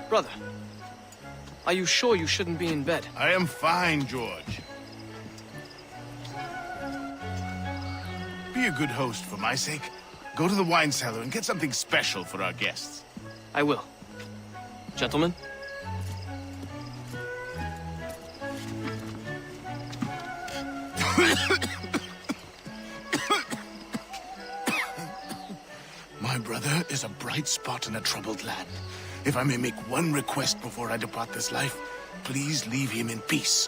Brother, are you sure you shouldn't be in bed? I am fine, George. Be a good host for my sake. Go to the wine cellar and get something special for our guests. I will. Gentlemen? My brother is a bright spot in a troubled land. If I may make one request before I depart this life, please leave him in peace.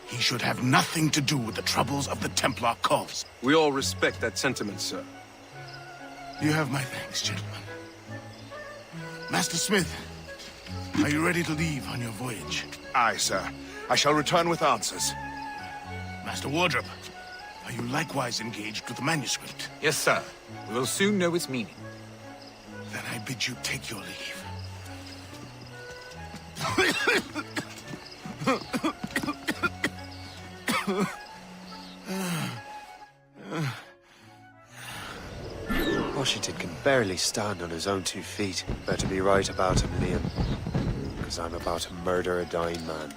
He should have nothing to do with the troubles of the Templar cause. We all respect that sentiment, sir. You have my thanks, gentlemen. Master Smith, are you ready to leave on your voyage? Aye, sir. I shall return with answers. Master Wardrop, are you likewise engaged with the manuscript? Yes, sir. We will soon know its meaning. Then I bid you take your leave. Washington can barely stand on his own 2 feet. Better be right about him, Liam. Because I'm about to murder a dying man.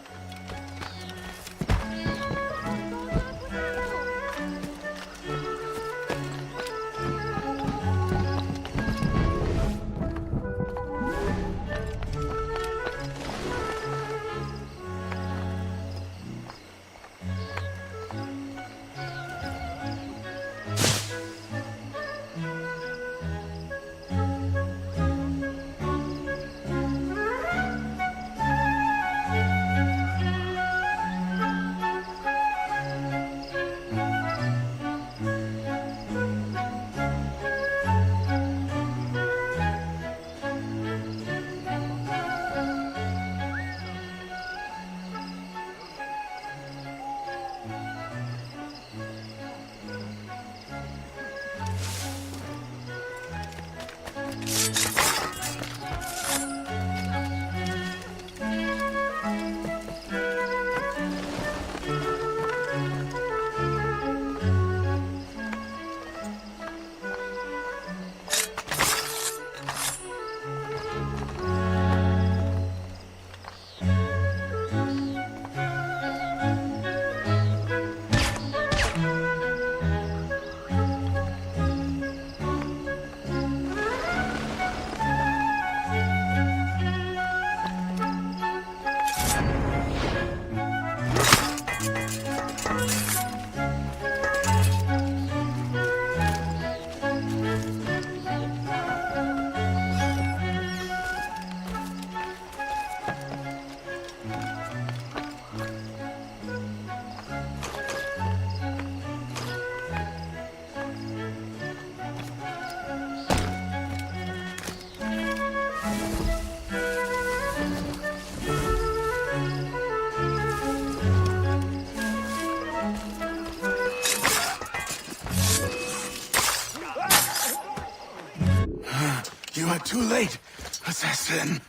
You are too late, assassin.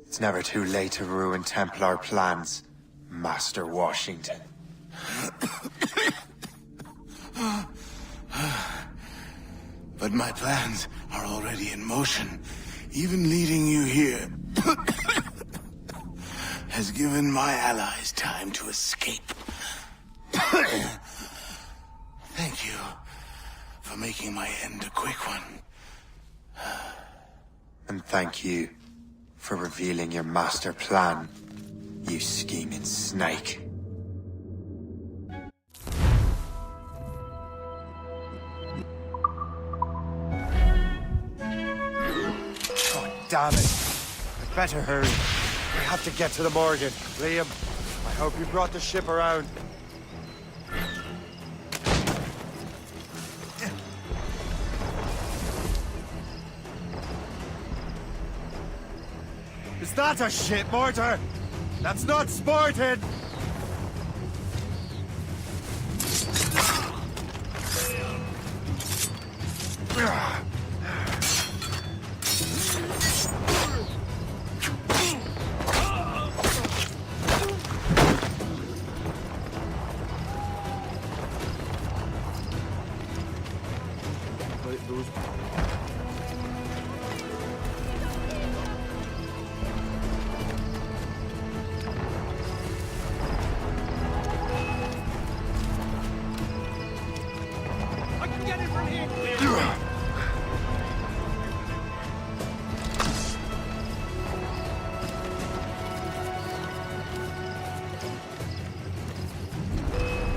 It's never too late to ruin Templar plans, Master Washington. But my plans are already in motion. Even leading you here has given my allies time to escape. Thank you for making my end a quick one. And thank you for revealing your master plan, you scheming snake. Oh, damn it. I'd better hurry. We have to get to the Morgan. Liam, I hope you brought the ship around. Is that a ship mortar? That's not sporting! I can get it from here.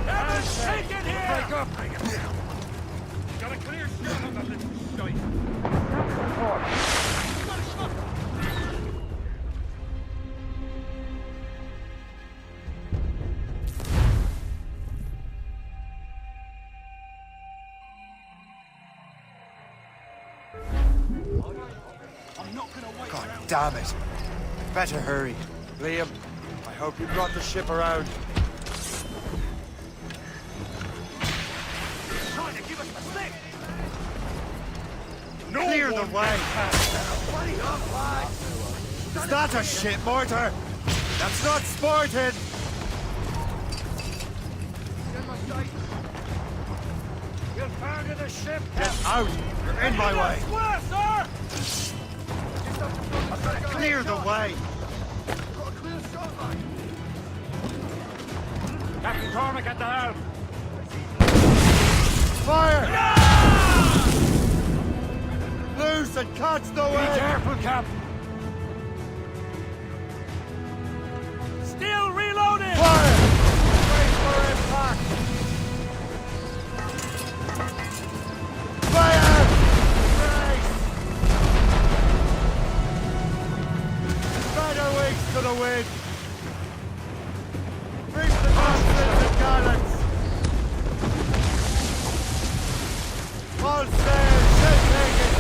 Everyone's shaking here! Break up! Got a clear shot on that little shite. Got a shot! God damn it. Better hurry. Liam, I hope you brought the ship around. Trying to give us the stick! Clear the way! Is that a ship mortar? That's not Spartan! We'll founder the ship! Get out! You're in my way! Square, sir! Clear the way! Got a clear shot, mate. Captain Cormac at the helm. Fire! Loose and catch the Be wind! careful, Cap. Still reloading! Fire! Wait for impact! Fire! Brace! Spread our wings to the wind! Reach the masts and gallants! All sail, ship taken!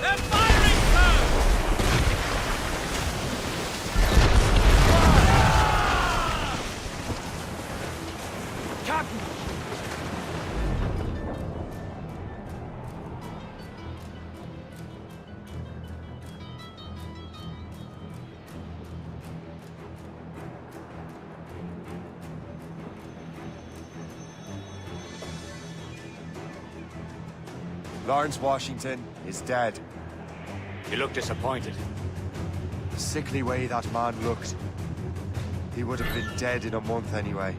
They're firing, sir! Captain! Lawrence Washington is dead. You look disappointed. The sickly way that man looked. He would have been dead in a month anyway.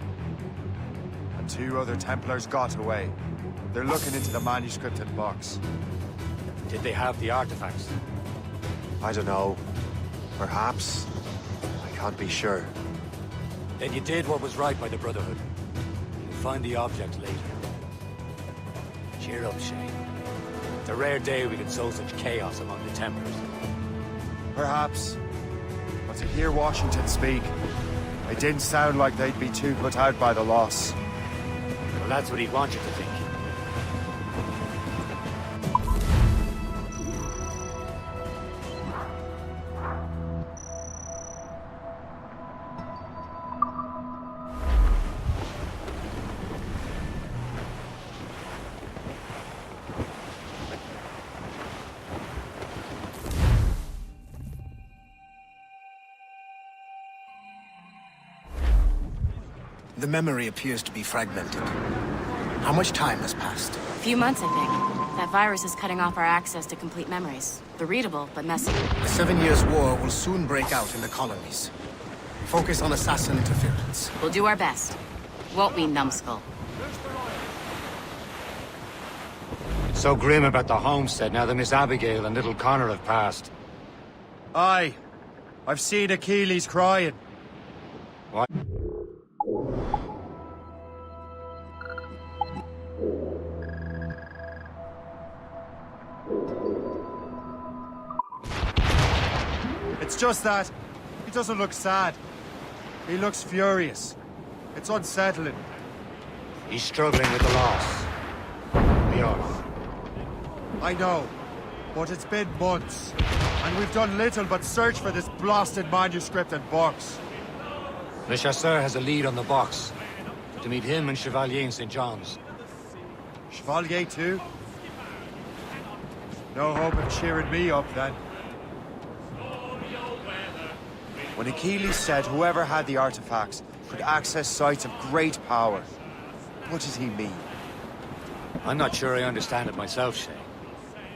And 2 other Templars got away. They're looking into the manuscript and box. Did they have the artifacts? I don't know. Perhaps. I can't be sure. Then you did what was right by the Brotherhood. You'll find the object later. Cheer up, Shane. It's a rare day we can sow such chaos among the Templars. Perhaps. But to hear Washington speak, it didn't sound like they'd be too put out by the loss. Well, that's what he'd want you to think. The memory appears to be fragmented. How much time has passed? A few months, I think. That virus is cutting off our access to complete memories. They're readable, but messy. The 7 Years' War will soon break out in the colonies. Focus on assassin interference. We'll do our best. Won't we, numbskull? It's so grim about the homestead now that Miss Abigail and little Connor have passed. Aye. I've seen Achilles crying. What? It's just that he doesn't look sad. He looks furious. It's unsettling. He's struggling with the loss. We are. I know, but it's been months, and we've done little but search for this blasted manuscript and box. Le Chasseur has a lead on the box. To meet him and Chevalier in St. John's. Chevalier too? No hope of cheering me up then. When Achilles said whoever had the artifacts could access sites of great power, what did he mean? I'm not sure I understand it myself, Shane.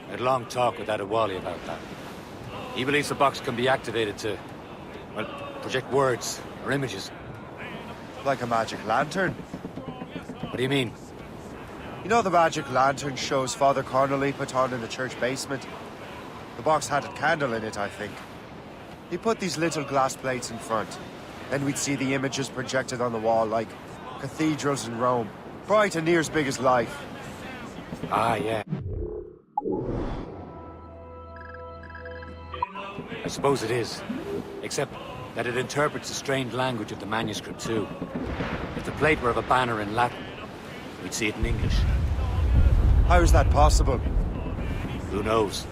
I had a long talk with Adewale about that. He believes the box can be activated to, well, project words or images. Like a magic lantern? What do you mean? You know the magic lantern shows Father Connolly put on in the church basement? The box had a candle in it, I think. He put these little glass plates in front. Then we'd see the images projected on the wall like cathedrals in Rome. Bright and near as big as life. Ah, yeah. I suppose it is. Except that it interprets the strange language of the manuscript too. If the plate were of a banner in Latin, we'd see it in English. How is that possible? Who knows?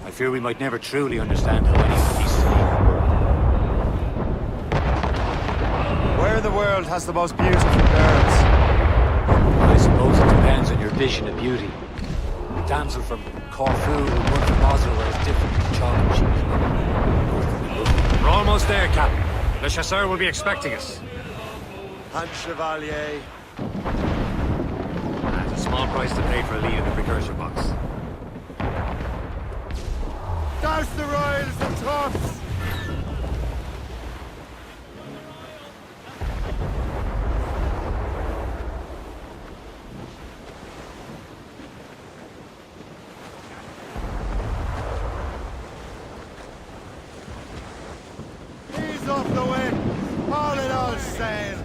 I fear we might never truly understand how any of the pieces leave. Where in the world has the most beautiful girls? I suppose it depends on your vision of beauty. damsel from Corfu and one from Oslo are as different as chalk and cheese. We're almost there, Captain. Le Chasseur will be expecting us. And Chevalier. That's a small price to pay for a lead in the precursor box. Douse the royals and tops! Ease off the wind! All in all sail!